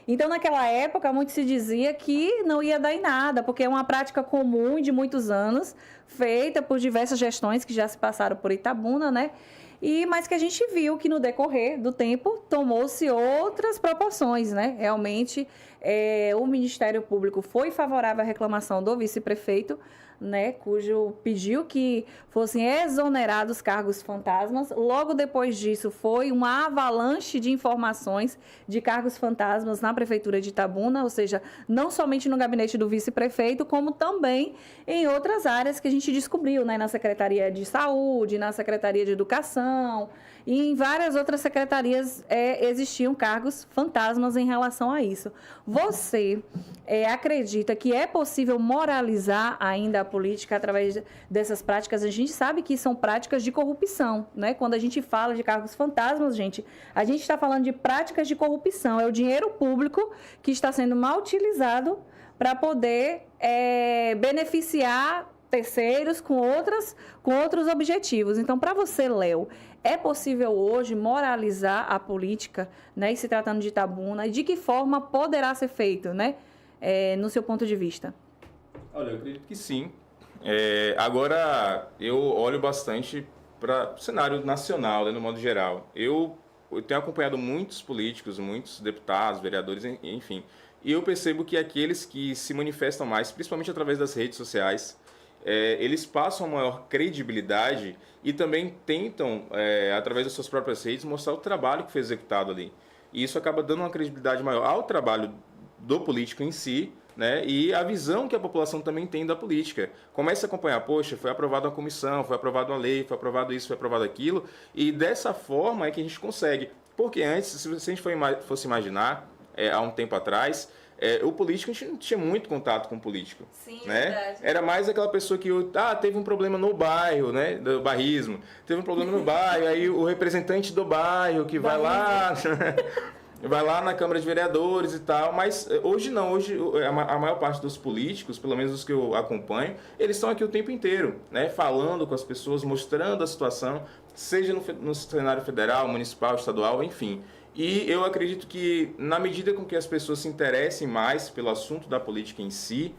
Então, naquela época, muito se dizia que não ia dar em nada, porque é uma prática comum de muitos anos, feita por diversas gestões que já se passaram por Itabuna, né? Mas que a gente viu que no decorrer do tempo tomou-se outras proporções, né? Realmente, o Ministério Público foi favorável à reclamação do vice-prefeito, né, cujo pediu que fossem exonerados cargos fantasmas. Logo depois disso, foi uma avalanche de informações de cargos fantasmas na Prefeitura de Itabuna, ou seja, não somente no gabinete do vice-prefeito, como também em outras áreas que a gente descobriu, né, na Secretaria de Saúde, na Secretaria de Educação e em várias outras secretarias existiam cargos fantasmas em relação a isso. Você acredita que é possível moralizar ainda a política através dessas práticas? A gente sabe que são práticas de corrupção, né? Quando a gente fala de cargos fantasmas, a gente está falando de práticas de corrupção. É o dinheiro público que está sendo mal utilizado para poder beneficiar terceiros com outros objetivos. Então, para você, Léo, é possível hoje moralizar a política, né, e se tratando de Itabuna, e de que forma poderá ser feito, né, no seu ponto de vista? Olha, eu acredito que sim. Agora, eu olho bastante para o cenário nacional, né, no modo geral. Eu tenho acompanhado muitos políticos, muitos deputados, vereadores, enfim, e eu percebo que aqueles que se manifestam mais, principalmente através das redes sociais, eles passam maior credibilidade e também tentam, através das suas próprias redes, mostrar o trabalho que foi executado ali. E isso acaba dando uma credibilidade maior ao trabalho do político em si, né? E a visão que a população também tem da política. Começa a acompanhar, poxa, foi aprovada uma comissão, foi aprovada uma lei, foi aprovado isso, foi aprovado aquilo, e dessa forma é que a gente consegue. Porque antes, se a gente fosse imaginar, há um tempo atrás, o político, a gente não tinha muito contato com o político. Sim, né? Verdade. Era mais aquela pessoa que teve um problema no bairro, né? Do bairrismo. Teve um problema no bairro, aí o representante do bairro que vai lá, vai lá na Câmara de Vereadores e tal. Mas hoje não, hoje a maior parte dos políticos, pelo menos os que eu acompanho, eles estão aqui o tempo inteiro, né? Falando com as pessoas, mostrando a situação, seja no cenário federal, municipal, estadual, enfim. E eu acredito que, na medida com que as pessoas se interessem mais pelo assunto da política em si,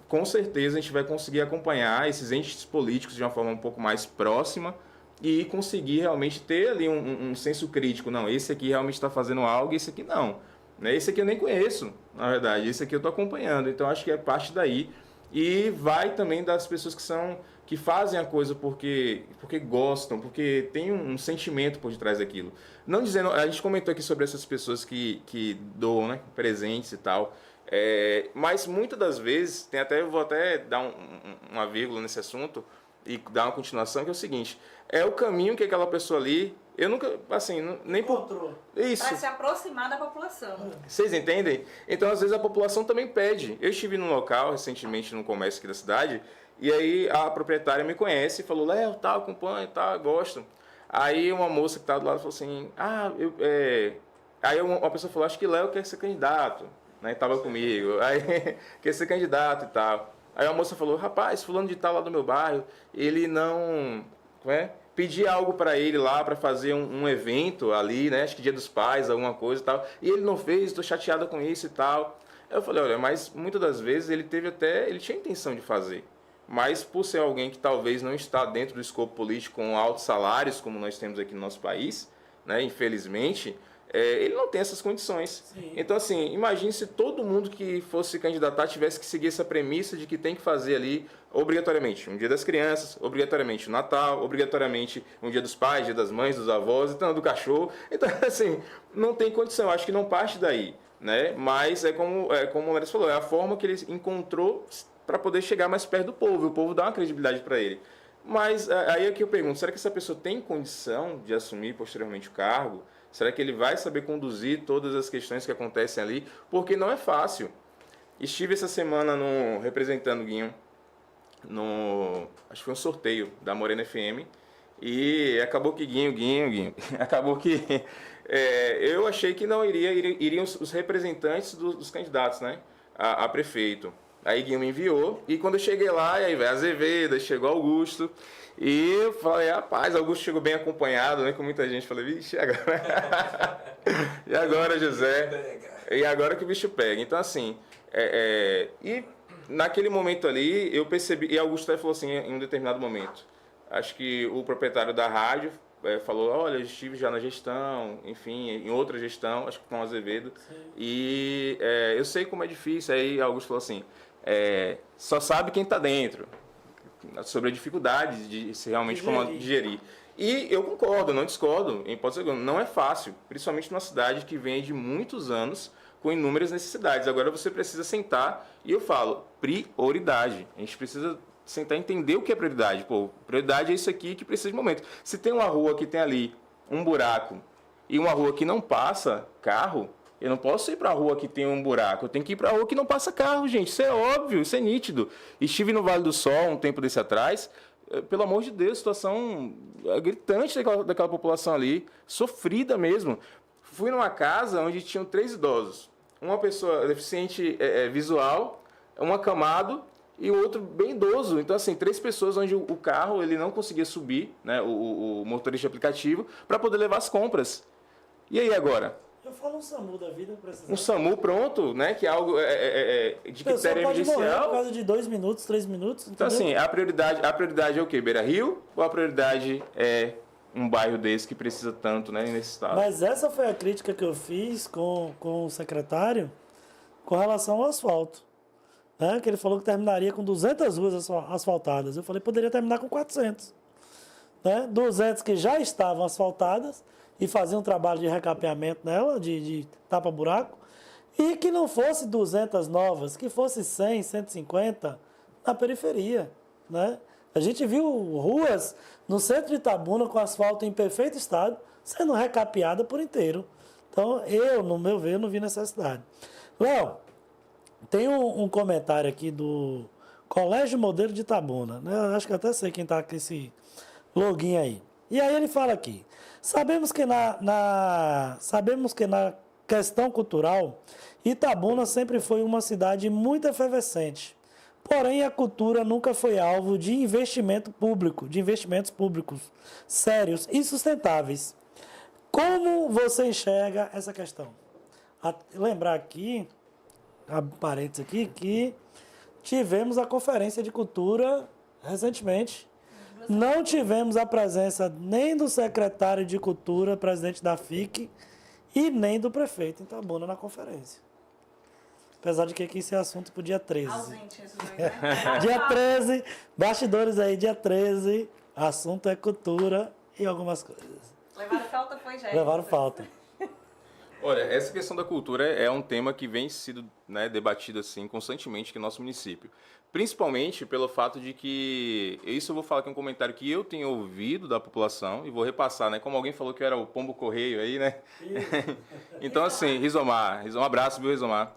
com certeza a gente vai conseguir acompanhar esses entes políticos de uma forma um pouco mais próxima, e conseguir realmente ter ali um senso crítico. Não, esse aqui realmente está fazendo algo, esse aqui não. Né? Esse aqui eu nem conheço, na verdade. Esse aqui eu estou acompanhando. Então, acho que é parte daí. E vai também das pessoas que fazem a coisa porque gostam, porque tem um sentimento por detrás daquilo. Não dizendo, a gente comentou aqui sobre essas pessoas que doam, né, presentes e tal. Mas muitas das vezes, eu vou até dar uma vírgula nesse assunto e dar uma continuação, que é o seguinte: é o caminho que aquela pessoa ali, eu nunca, assim, nem por... Isso. Para se aproximar da população. Vocês entendem? Então, às vezes, a população também pede. Eu estive num local, recentemente, num comércio aqui da cidade, e aí a proprietária me conhece e falou: Léo, tá, acompanho, tá, gosto. Aí uma moça que estava do lado falou assim: Aí uma pessoa falou: acho que Léo quer ser candidato, né? Tava comigo. Aí, quer ser candidato e tal. Aí a moça falou: rapaz, fulano de tal lá do meu bairro, ele não... Pedi algo para ele lá, para fazer um evento ali, né? Acho que Dia dos Pais, alguma coisa e tal. E ele não fez, estou chateada com isso e tal. Eu falei: olha, mas muitas das vezes ele tinha intenção de fazer. Mas por ser alguém que talvez não está dentro do escopo político com altos salários, como nós temos aqui no nosso país, né? Infelizmente, ele não tem essas condições. Sim. Então, assim, imagine se todo mundo que fosse candidatar tivesse que seguir essa premissa de que tem que fazer ali, obrigatoriamente, um Dia das Crianças, obrigatoriamente o Natal, obrigatoriamente um Dia dos Pais, Dia das Mães, dos avós, então, do cachorro. Então, assim, não tem condição. Acho que não parte daí, né? Mas como o Larissa falou, é a forma que ele encontrou para poder chegar mais perto do povo. O povo dá uma credibilidade para ele. Mas aí é que eu pergunto: será que essa pessoa tem condição de assumir posteriormente o cargo? Será que ele vai saber conduzir todas as questões que acontecem ali? Porque não é fácil. Estive essa semana representando o Guinho, acho que foi um sorteio da Morena FM, e acabou que Guinho, acabou que eu achei que não iriam os representantes dos candidatos, né, a prefeito. Aí Guinho me enviou, e quando eu cheguei lá, aí veio Azevedo, chegou Augusto, e eu falei: rapaz, Augusto chegou bem acompanhado, né, com muita gente. Falei: vixe, e agora? E agora, José? E agora que o bicho pega. Então, assim, e naquele momento ali, eu percebi, e Augusto até falou assim, em um determinado momento, acho que o proprietário da rádio falou: olha, eu estive já na gestão, enfim, em outra gestão, acho que com o Azevedo, sim, e eu sei como é difícil. Aí Augusto falou assim: só sabe quem está dentro, sobre a dificuldade de se realmente digerir. E eu concordo, não discordo, em hipótese alguma, não é fácil, principalmente numa cidade que vem de muitos anos com inúmeras necessidades. Agora você precisa sentar, e eu falo, prioridade. A gente precisa sentar e entender o que é prioridade. Pô, prioridade é isso aqui que precisa de momento. Se tem uma rua que tem ali um buraco e uma rua que não passa carro, eu não posso ir para a rua que tem um buraco, eu tenho que ir para a rua que não passa carro, gente. Isso é óbvio, isso é nítido. Estive no Vale do Sol um tempo desse atrás, pelo amor de Deus, situação gritante daquela população ali, sofrida mesmo. Fui numa casa onde tinham 3 idosos, uma pessoa deficiente visual, um acamado e o outro bem idoso. Então, assim, 3 pessoas onde o carro ele não conseguia subir, né, o motorista de aplicativo, para poder levar as compras. E aí agora? Eu falo um SAMU da vida. Um SAMU pronto, né? Que é algo de critério emergencial. Morrer por causa de 2 minutos, 3 minutos. Entendeu? Então, assim, a prioridade é o quê? Beira Rio? Ou a prioridade é um bairro desse que precisa tanto, né, nesse estado? Mas essa foi a crítica que eu fiz com o secretário com relação ao asfalto. Né? Que ele falou que terminaria com 200 ruas asfaltadas. Eu falei: poderia terminar com 400. Né? 200 que já estavam asfaltadas e fazer um trabalho de recapeamento nela, de tapa-buraco, e que não fosse 200 novas, que fosse 100, 150 na periferia, né? A gente viu ruas no centro de Itabuna com asfalto em perfeito estado sendo recapeada por inteiro. Então, no meu ver, não vi necessidade. Léo, tem um comentário aqui do Colégio Modelo de Itabuna, né? Eu acho que até sei quem está com esse login aí. E aí ele fala aqui: sabemos que na questão cultural, Itabuna sempre foi uma cidade muito efervescente. Porém, a cultura nunca foi alvo de investimentos públicos sérios e sustentáveis. Como você enxerga essa questão? Lembrar aqui, parênteses aqui, que tivemos a Conferência de Cultura recentemente, não tivemos a presença nem do secretário de Cultura, presidente da FIC, e nem do prefeito em Itabuna na conferência. Apesar de que aqui esse assunto pro dia 13. Ausente esses dois, né? Dia 13, bastidores aí, dia 13, assunto é cultura e algumas coisas. Levaram falta, foi já. Levaram falta. Olha, essa questão da cultura é um tema que vem sido, né, debatido assim constantemente aqui no nosso município. Principalmente pelo fato de que, isso eu vou falar aqui um comentário que eu tenho ouvido da população e vou repassar, né? Como alguém falou que eu era o pombo correio aí, né? Então assim, Rizomar, um abraço, viu, Rizomar?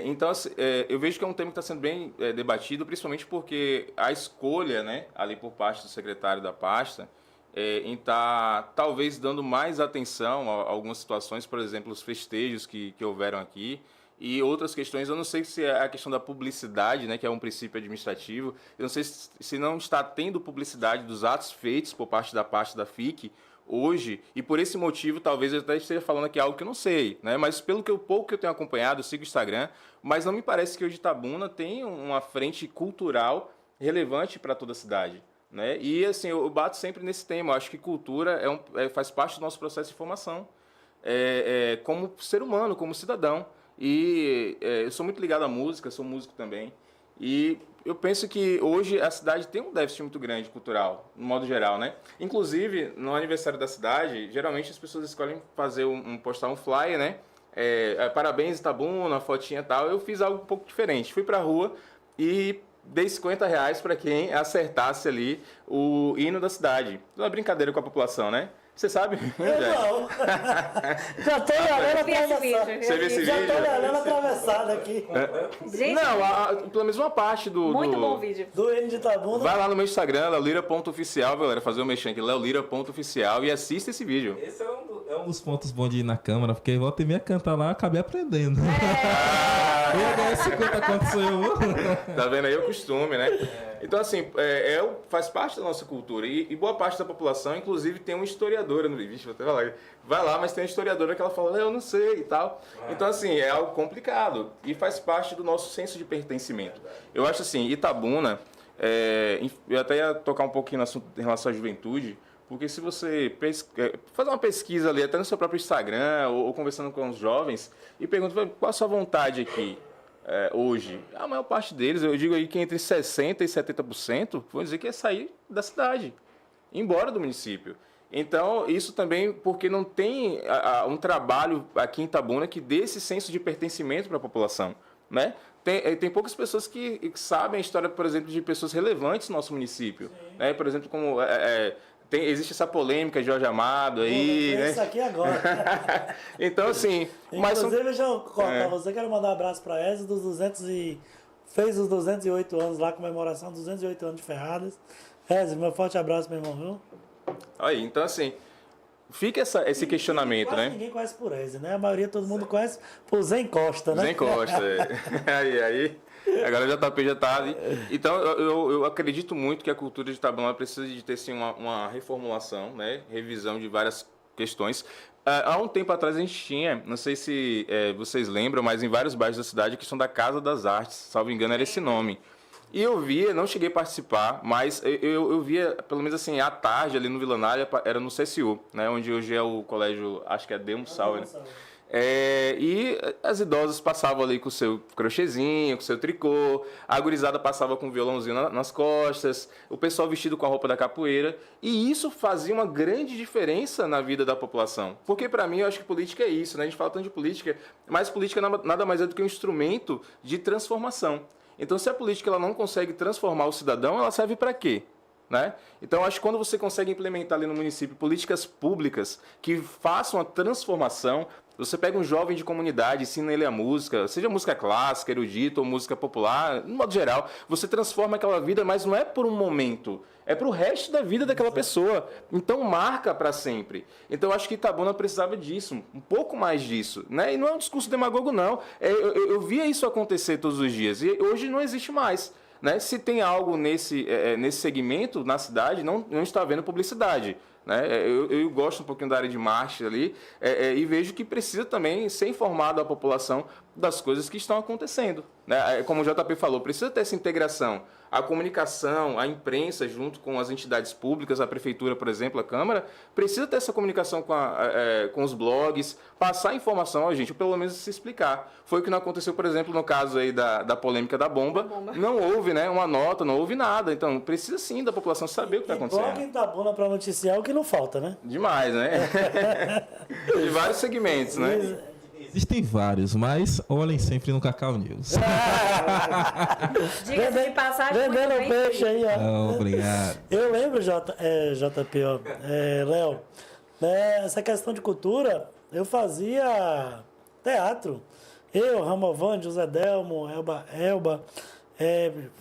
Então, assim, eu vejo que é um tema que está sendo bem debatido, principalmente porque a escolha, né, ali por parte do secretário da pasta, em estar talvez dando mais atenção a algumas situações, por exemplo, os festejos que houveram aqui, e outras questões. Eu não sei se é a questão da publicidade, né, que é um princípio administrativo, eu não sei se não está tendo publicidade dos atos feitos por parte da pasta da FIC, hoje, e por esse motivo talvez eu até esteja falando aqui algo que eu não sei, né? Mas pelo que pouco que eu tenho acompanhado, eu sigo o Instagram, mas não me parece que hoje Itabuna tem uma frente cultural relevante para toda a cidade, né? E assim, eu bato sempre nesse tema, eu acho que cultura faz parte do nosso processo de formação, como ser humano, como cidadão, e eu sou muito ligado à música, sou músico também, e eu penso que hoje a cidade tem um déficit muito grande cultural, no modo geral, né? Inclusive, no aniversário da cidade, geralmente as pessoas escolhem fazer postar um flyer, né? Parabéns, Itabuna, uma fotinha e tal. Eu fiz algo um pouco diferente. Fui pra rua e dei R$50 para quem acertasse ali o hino da cidade. Uma brincadeira com a população, né? Você sabe? Eu não. Já tô olhando atravessado. Você viu esse vídeo? Já tô olhando atravessado aqui. Gente, Não, pelo menos uma parte do... muito bom vídeo. Do hino de Itabuna. Vai lá no meu Instagram, leolira.oficial, galera, fazer o mexer aqui, leolira.oficial, e assista esse vídeo. Esse é um dos pontos bons de ir na câmara, porque volta e meia canta lá, acabei aprendendo. Eu ia ganhar 50 conto sou eu. Tá vendo aí o costume, né? Então, assim, faz parte da nossa cultura. E boa parte da população, inclusive, tem uma historiadora no vídeo. Vou até falar. Vai lá, mas tem uma historiadora que ela fala, eu não sei e tal. Então, assim, é algo complicado. E faz parte do nosso senso de pertencimento. Eu acho assim, Itabuna, eu até ia tocar um pouquinho no assunto em relação à juventude, porque se você fazer uma pesquisa ali, até no seu próprio Instagram, ou conversando com os jovens, e pergunta qual a sua vontade aqui hoje, a maior parte deles, eu digo aí que entre 60% e 70%, vão dizer que é sair da cidade, ir embora do município. Então, isso também porque não tem um trabalho aqui em Itabuna que dê esse senso de pertencimento para a população, né? Tem poucas pessoas que sabem a história, por exemplo, de pessoas relevantes no nosso município, né? Por exemplo, como existe essa polêmica de Jorge Amado aí, né? Isso aqui agora. Então, assim... Inclusive, deixa eu cortar você. Quero mandar um abraço para a Eze, fez os 208 anos lá, comemoração dos 208 anos de Ferradas. Eze, meu forte abraço, meu irmão, viu? Aí, então, assim, fica esse questionamento, quase né? Ninguém conhece por Eze, né? A maioria, todo mundo conhece por Zé Costa, né? Zé Costa, aí... Agora o JP já está ali. Então, eu acredito muito que a cultura de Itabuna precisa de ter, sim, uma reformulação, né? Revisão de várias questões. Há um tempo atrás a gente tinha, não sei se vocês lembram, mas em vários bairros da cidade, a questão da Casa das Artes, salvo engano era esse nome. E eu via, não cheguei a participar, mas eu via, pelo menos assim, à tarde ali no Vila Nália, era no CSU, né? Onde hoje é o colégio, acho que é Demo Sauer, né? E as idosas passavam ali com o seu crochêzinho, com o seu tricô, a gurizada passava com o violãozinho nas costas, o pessoal vestido com a roupa da capoeira, e isso fazia uma grande diferença na vida da população. Porque para mim eu acho que política é isso, né? A gente fala tanto de política, mas política nada mais é do que um instrumento de transformação. Então, se a política ela não consegue transformar o cidadão, ela serve para quê? Né? Então, acho que quando você consegue implementar ali no município políticas públicas que façam a transformação, você pega um jovem de comunidade, ensina ele a música, seja música clássica, erudita ou música popular, no modo geral, você transforma aquela vida, mas não é por um momento, é para o resto da vida daquela pessoa. Então, marca para sempre. Então, acho que Itabuna precisava disso, um pouco mais disso. Né? E não é um discurso demagogo, não. Eu via isso acontecer todos os dias e hoje não existe mais. Né? Se tem algo nesse segmento na cidade, não está havendo publicidade. Né? Eu gosto um pouquinho da área de marketing ali e vejo que precisa também ser informado a população das coisas que estão acontecendo. né? Como o JP falou, precisa ter essa integração. A comunicação, a imprensa, junto com as entidades públicas, a prefeitura, por exemplo, a Câmara, precisa ter essa comunicação com os blogs, passar informação a gente, ou pelo menos se explicar. Foi o que não aconteceu, por exemplo, no caso aí da polêmica da bomba. Não houve, né, uma nota, não houve nada. Então, precisa sim da população saber o que está acontecendo. Blog em Itabuna para noticiar é o que não falta, né? Demais, né? De vários segmentos, né? Existem vários, mas olhem sempre no Cacau News. Diga-se de passagem. Vendendo muito bem peixe aí, ó. Obrigado. Eu lembro, JP, ó, Léo, né, essa questão de cultura, eu fazia teatro. Eu, Ramovan, José Delmo, Elba,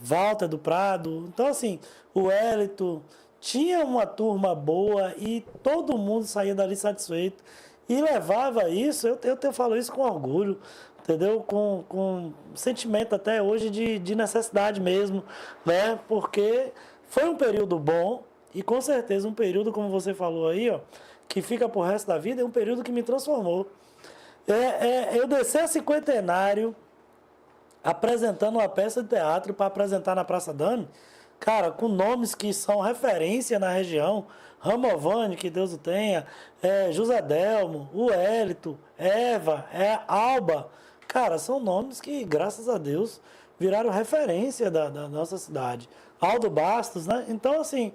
Walter do Prado. Então, assim, o Hélito, tinha uma turma boa e todo mundo saía dali satisfeito. E levava isso, eu falo isso com orgulho, entendeu? Com sentimento até hoje de necessidade mesmo, né? Porque foi um período bom e com certeza um período, como você falou aí, ó, que fica pro resto da vida, é um período que me transformou. Eu desci a Cinquentenário apresentando uma peça de teatro para apresentar na Praça Dami, cara, com nomes que são referência na região, Ramovani, que Deus o tenha, José Delmo, o Hélito, Eva, Alba. Cara, são nomes que, graças a Deus, viraram referência da nossa cidade. Aldo Bastos, né? Então, assim,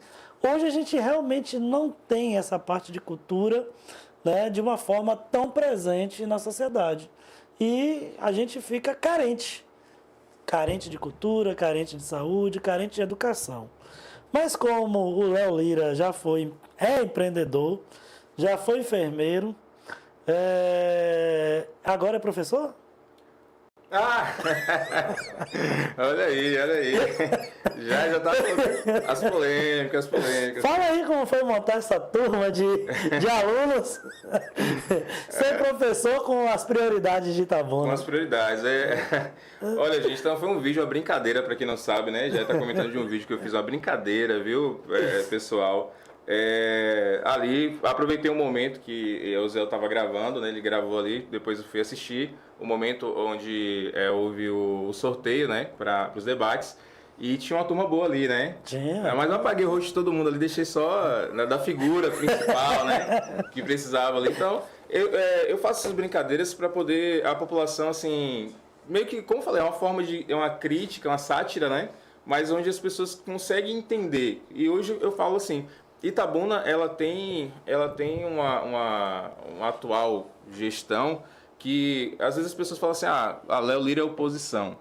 hoje a gente realmente não tem essa parte de cultura, né, de uma forma tão presente na sociedade. E a gente fica carente. Carente de cultura, carente de saúde, carente de educação. Mas como o Léo Lira é empreendedor, já foi enfermeiro, agora é professor? Ah! Olha aí. Já tá as polêmicas. Fala aí como foi montar essa turma de alunos. Ser professor com as prioridades de Itabuna. Com as prioridades. Olha, gente, então foi um vídeo, uma brincadeira, pra quem não sabe, né? Já tá comentando de um vídeo que eu fiz, uma brincadeira, viu, pessoal? Ali, aproveitei um momento que o Zé estava gravando, né? Ele gravou ali, depois eu fui assistir o momento onde houve o sorteio, né? Para os debates. E tinha uma turma boa ali, né? Tinha. Mas não apaguei o rosto de todo mundo ali, deixei só da figura principal, né? Que precisava ali. Então, eu faço essas brincadeiras para poder a população, assim, meio que, como eu falei, é uma crítica, uma sátira, né? Mas onde as pessoas conseguem entender. E hoje eu falo assim, Itabuna, ela tem uma atual gestão que às vezes as pessoas falam assim, a Léo Lira é oposição.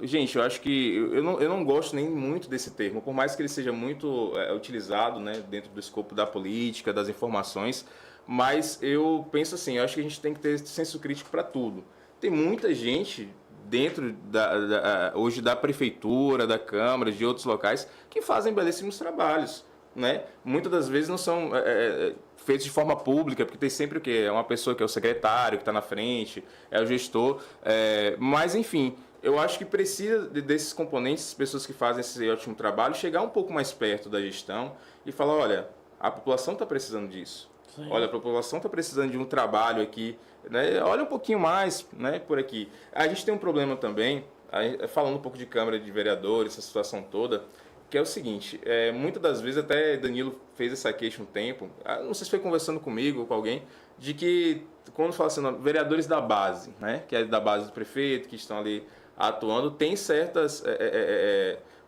Gente, eu acho que eu não gosto nem muito desse termo, por mais que ele seja muito utilizado, né, dentro do escopo da política, das informações, mas eu penso assim, eu acho que a gente tem que ter senso crítico para tudo. Tem muita gente dentro hoje da prefeitura, da Câmara, de outros locais, que fazem belíssimos trabalhos, né? Muitas das vezes não são feitos de forma pública, porque tem sempre o quê? É uma pessoa que é o secretário, que está na frente, é o gestor, mas enfim, eu acho que precisa desses componentes, pessoas que fazem esse ótimo trabalho, chegar um pouco mais perto da gestão e falar, olha, a população está precisando disso. Sim. Olha, a população está precisando de um trabalho aqui, né? Olha um pouquinho mais, né, por aqui. A gente tem um problema também, falando um pouco de Câmara de Vereadores, essa situação toda, que é o seguinte, muitas das vezes, até Danilo fez essa queixa um tempo, não sei se foi conversando comigo ou com alguém, de que, quando fala assim, vereadores da base, né, que é da base do prefeito, que estão ali atuando, tem certas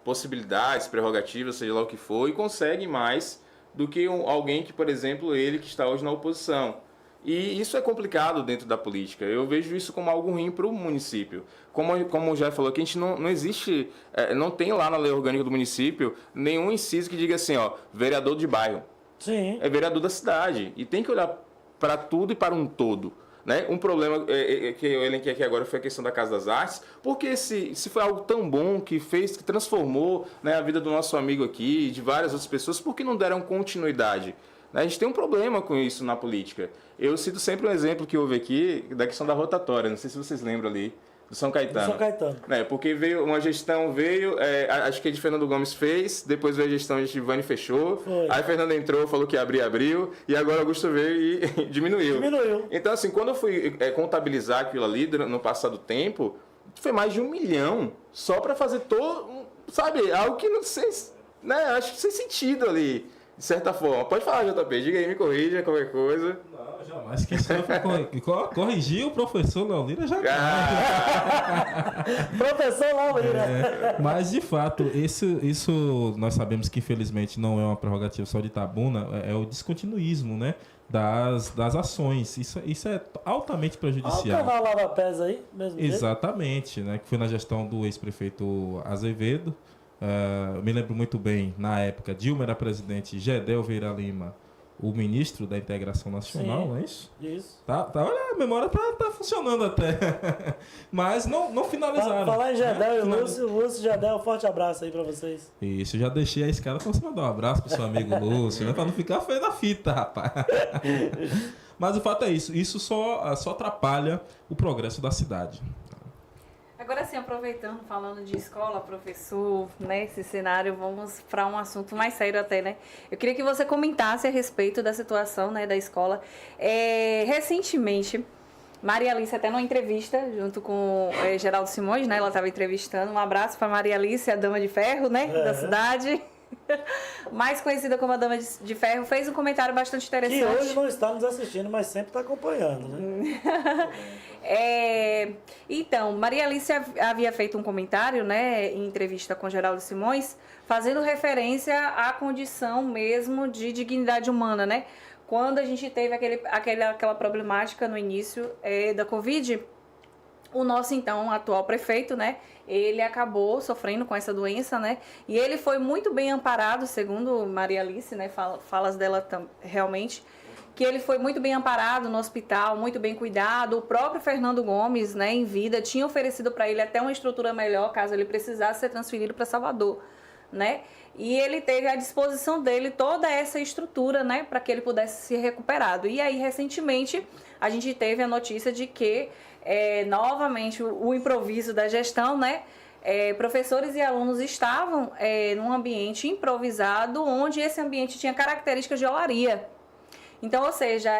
possibilidades, prerrogativas, seja lá o que for, e conseguem mais do que alguém que, por exemplo, ele que está hoje na oposição. E isso é complicado dentro da política. Eu vejo isso como algo ruim para o município. Como o Jair falou, que a gente não existe, não tem lá na lei orgânica do município nenhum inciso que diga assim, ó, vereador de bairro. Sim. É vereador da cidade. E tem que olhar para tudo e para um todo. Né? Um problema que eu elenquei aqui agora foi a questão da Casa das Artes, porque se foi algo tão bom que transformou, né, a vida do nosso amigo aqui, de várias outras pessoas, por que não deram continuidade? A gente tem um problema com isso na política. Eu cito sempre um exemplo que houve aqui, da questão da rotatória, não sei se vocês lembram ali, do São Caetano. São Caetano. Porque veio uma gestão, acho que a de Fernando Gomes fez, depois veio a gestão de Ivani fechou, foi. Aí Fernando entrou, falou que abriu, e agora Augusto veio e diminuiu. Então, assim, quando eu fui contabilizar aquilo ali no passado tempo, foi mais de 1 milhão só para fazer sabe, algo que não sei, né, acho que sem sentido ali, de certa forma. Pode falar, JP, diga aí, me corrija, qualquer coisa. Não, jamais. Que se for corrigir o professor Léo Lira, jamais. Professor Léo Lira. Mas, de fato, isso nós sabemos que, infelizmente, não é uma prerrogativa só de Itabuna, é o descontinuísmo, né? Das ações. Isso é altamente prejudicial. Olha o canal Lava Pés aí, mesmo jeito. Exatamente, né? Que foi na gestão do ex-prefeito Azevedo. Eu me lembro muito bem, na época, Dilma era presidente, Gedel Vieira Lima, o ministro da Integração Nacional, Sim, não é isso? Isso. Olha, a memória tá funcionando até. Mas não finalizaram. Falar em Gedel e Lúcio Gedel, forte abraço aí pra vocês. Isso, já deixei a escada pra você mandar um abraço pro seu amigo Lúcio, né? Pra não ficar feio na fita, rapaz. Mas o fato é isso só atrapalha o progresso da cidade. Agora sim, aproveitando, falando de escola, professor, né, esse cenário, vamos para um assunto mais sério até, né? Eu queria que você comentasse a respeito da situação, né, da escola. Recentemente, Maria Alice, até numa entrevista, junto com Geraldo Simões, né, ela estava entrevistando, um abraço para Maria Alice, a dama de ferro, né, da cidade, mais conhecida como a dama de ferro, fez um comentário bastante interessante. Que hoje não está nos assistindo, mas sempre está acompanhando, né? Então, Maria Alice havia feito um comentário, né, em entrevista com Geraldo Simões, fazendo referência à condição mesmo de dignidade humana, né? Quando a gente teve aquela problemática no início da Covid, o nosso então atual prefeito, né, ele acabou sofrendo com essa doença, né, e ele foi muito bem amparado, segundo Maria Alice, né, falas dela realmente, que ele foi muito bem amparado no hospital, muito bem cuidado. O próprio Fernando Gomes, né, em vida, tinha oferecido para ele até uma estrutura melhor, caso ele precisasse ser transferido para Salvador, né? E ele teve à disposição dele toda essa estrutura, né, para que ele pudesse ser recuperado. E aí, recentemente, a gente teve a notícia de que, novamente, o improviso da gestão, né, professores e alunos estavam num ambiente improvisado, onde esse ambiente tinha características de olaria. Então, ou seja,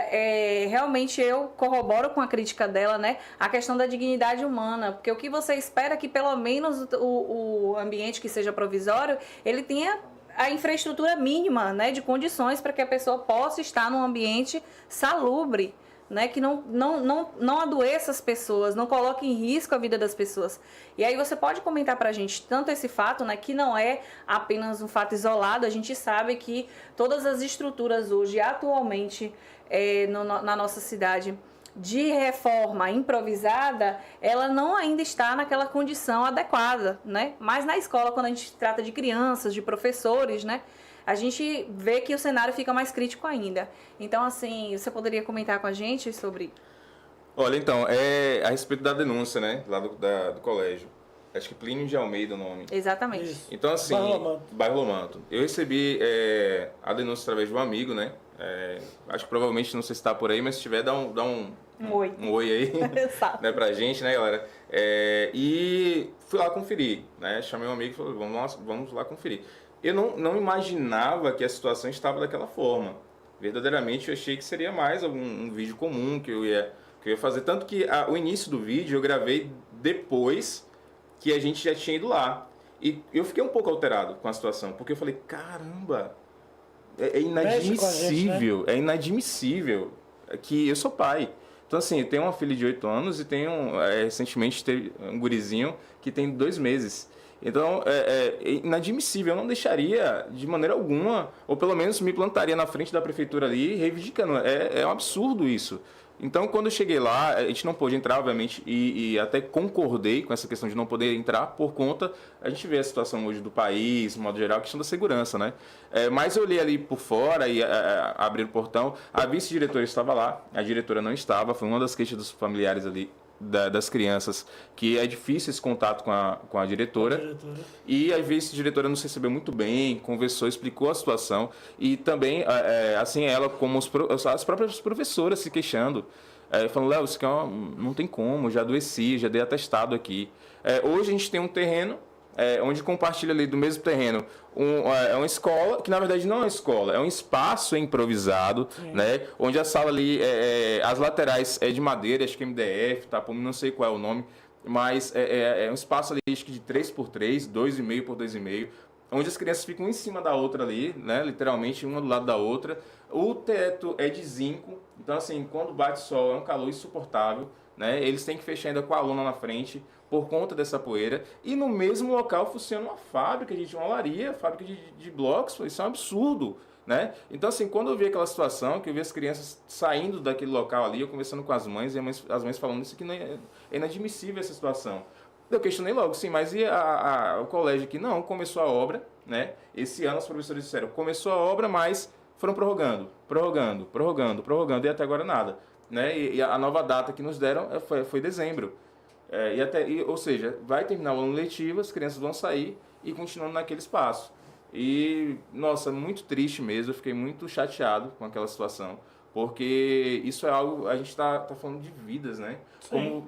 realmente eu corroboro com a crítica dela, né? A questão da dignidade humana, porque o que você espera é que pelo menos o ambiente que seja provisório, ele tenha a infraestrutura mínima, né, de condições para que a pessoa possa estar num ambiente salubre, né, que não adoeça as pessoas, não coloque em risco a vida das pessoas. E aí você pode comentar para a gente tanto esse fato, né, que não é apenas um fato isolado, a gente sabe que todas as estruturas hoje, atualmente, na nossa cidade, de reforma improvisada, ela não ainda está naquela condição adequada, né? Mas na escola, quando a gente trata de crianças, de professores, né, a gente vê que o cenário fica mais crítico ainda. Então, assim, você poderia comentar com a gente sobre... Olha, então, a respeito da denúncia, né, lá do colégio. Acho que Plínio de Almeida o nome. Exatamente. Isso. Então, assim, Bairro Lomanto. Eu recebi a denúncia através de um amigo, né? Acho que provavelmente, não sei se está por aí, mas se tiver, dá um oi. Um oi aí, né, pra gente, né, galera? E fui lá conferir, né? Chamei um amigo e falei, vamos lá conferir. Eu não imaginava que a situação estava daquela forma. Verdadeiramente, eu achei que seria mais um vídeo comum que eu ia fazer. Tanto que o início do vídeo eu gravei depois que a gente já tinha ido lá. E eu fiquei um pouco alterado com a situação, porque eu falei, caramba, é inadmissível, gente, né? É inadmissível que eu sou pai. Então, assim, eu tenho uma filha de 8 anos e tenho, recentemente, teve um gurizinho que tem 2 meses. Então, é inadmissível. Eu não deixaria de maneira alguma, ou pelo menos me plantaria na frente da prefeitura ali, reivindicando. É um absurdo isso. Então, quando eu cheguei lá, a gente não pôde entrar, obviamente, e até concordei com essa questão de não poder entrar por conta... A gente vê a situação hoje do país, de modo geral, a questão da segurança, né? Mas eu olhei ali por fora e abri o portão. A vice-diretora estava lá, a diretora não estava. Foi uma das queixas dos familiares ali, das crianças, que é difícil esse contato com a diretora. E a vice-diretora nos recebeu muito bem, conversou, explicou a situação. E também, assim, ela como as próprias professoras se queixando, falando, Léo, isso aqui não tem como, já adoeci, já dei atestado aqui. Hoje a gente tem um terreno, onde compartilha ali do mesmo terreno uma escola, que na verdade não é uma escola, é um espaço improvisado, né? Onde a sala ali, as laterais é de madeira, acho que MDF, tapume, não sei qual é o nome, mas é um espaço ali acho que de 3x3, 2,5 por 2,5, onde as crianças ficam em cima da outra ali, né, literalmente uma do lado da outra. O teto é de zinco, então assim, quando bate sol é um calor insuportável, né, eles têm que fechar ainda com a lona na frente por conta dessa poeira, e no mesmo local funciona uma fábrica, uma olaria, fábrica de blocos, isso é um absurdo, né? Então assim, quando eu vi aquela situação, que eu vi as crianças saindo daquele local ali, eu conversando com as mães, e as mães falando isso, que não é inadmissível essa situação. Eu questionei logo, sim, mas e o colégio aqui? Não, começou a obra, né? Esse ano os professores disseram, começou a obra, mas foram prorrogando, e até agora nada, né? E a nova data que nos deram foi dezembro. Ou seja, vai terminar o ano letivo, as crianças vão sair e continuando naquele espaço. E, nossa, muito triste mesmo, eu fiquei muito chateado com aquela situação, porque isso é algo, a gente está falando de vidas, né?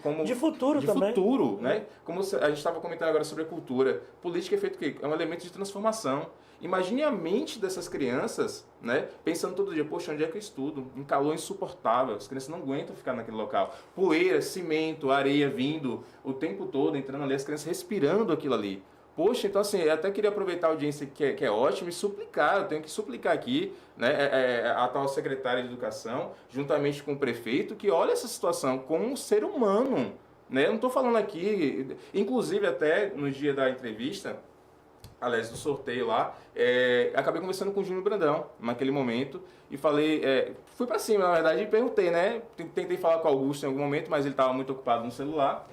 Como de futuro também. De futuro, né? Como a gente estava comentando agora sobre a cultura. Política é feito o quê? É um elemento de transformação. Imagine a mente dessas crianças, né? Pensando todo dia, poxa, onde é que eu estudo? Um calor insuportável, as crianças não aguentam ficar naquele local. Poeira, cimento, areia vindo o tempo todo, entrando ali, as crianças respirando aquilo ali. Poxa, então assim, eu até queria aproveitar a audiência que é ótima e suplicar, eu tenho que suplicar aqui, né, a atual secretária de Educação, juntamente com o prefeito, que olha essa situação como um ser humano, né? Eu não estou falando aqui, inclusive até no dia da entrevista, aliás, do sorteio lá, acabei conversando com o Júnior Brandão naquele momento e falei, fui para cima, na verdade, e perguntei, né? Tentei falar com o Augusto em algum momento, mas ele estava muito ocupado no celular.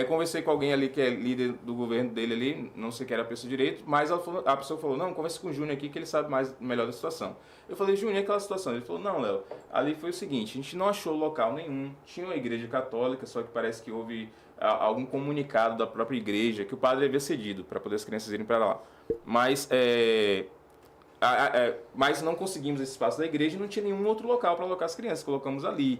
Conversei com alguém ali que é líder do governo dele ali, não sei quem era a pessoa direito, mas a pessoa falou, não, converse com o Júnior aqui que ele sabe melhor da situação. Eu falei, Júnior, aquela situação? Ele falou, não, Léo, ali foi o seguinte, a gente não achou local nenhum, tinha uma igreja católica, só que parece que houve algum comunicado da própria igreja que o padre havia cedido para poder as crianças irem para lá. Mas não conseguimos esse espaço da igreja e não tinha nenhum outro local para alocar as crianças, colocamos ali.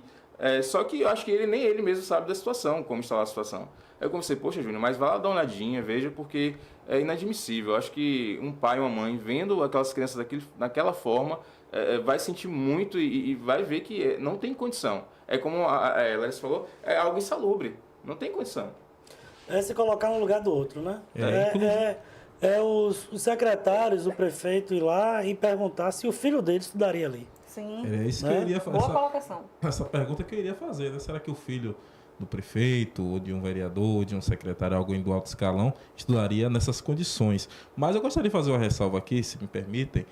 Só que eu acho que nem ele mesmo sabe da situação, como está lá a situação. Aí eu comecei, poxa, Júnior, mas vai lá dar uma olhadinha, veja, porque é inadmissível. Eu acho que um pai e uma mãe, vendo aquelas crianças daquela forma, vai sentir muito e vai ver que não tem condição. É como a Larissa falou, é algo insalubre, não tem condição. É se colocar no lugar do outro, né? Os secretários, o prefeito ir lá e perguntar se o filho dele estudaria ali. Sim. É isso que eu iria fazer. Boa colocação. Essa pergunta que eu iria fazer, né? Será que o filho do prefeito, ou de um vereador, ou de um secretário, alguém do alto escalão, estudaria nessas condições? Mas eu gostaria de fazer uma ressalva aqui, se me permitem,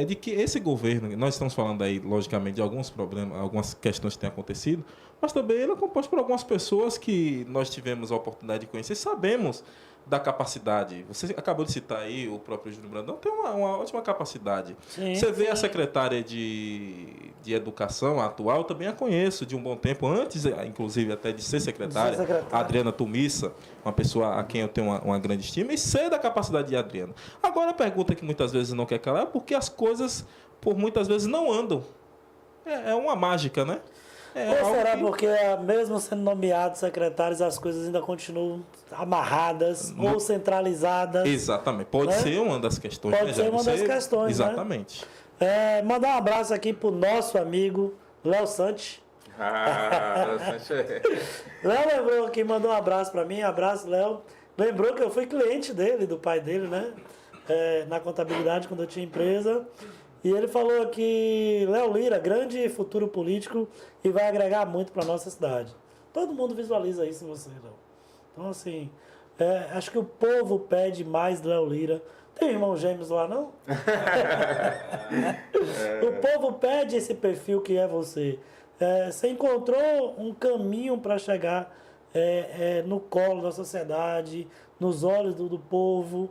de que esse governo, nós estamos falando aí, logicamente, de alguns problemas, algumas questões que têm acontecido, mas também ele é composto por algumas pessoas que nós tivemos a oportunidade de conhecer, sabemos da capacidade. Você acabou de citar aí o próprio Júnior Brandão, tem uma ótima capacidade. Sim, você vê a secretária de Educação atual, eu também a conheço de um bom tempo, antes, inclusive, até de ser secretária, Adriana Tumissa, uma pessoa a quem eu tenho uma grande estima, e sei da capacidade de Adriana. Agora, a pergunta que muitas vezes não quer calar é porque as coisas, por muitas vezes, não andam. É uma mágica, né? Ou será porque, mesmo sendo nomeados secretários, as coisas ainda continuam amarradas ou centralizadas? Exatamente. Pode ser uma das questões. Pode ser uma das questões, exatamente. Né? Mandar um abraço aqui pro nosso amigo Léo Santos. Léo lembrou aqui, mandou um abraço para mim. Abraço, Léo. Lembrou que eu fui cliente dele, do pai dele, né? Na contabilidade, quando eu tinha empresa. E ele falou que Léo Lira, grande futuro político e vai agregar muito para nossa cidade. Todo mundo visualiza isso em você, Léo. Então, assim, acho que o povo pede mais Léo Lira. Tem irmãos gêmeos lá, não? O povo pede esse perfil que é você. Você encontrou um caminho para chegar no colo da sociedade, nos olhos do povo.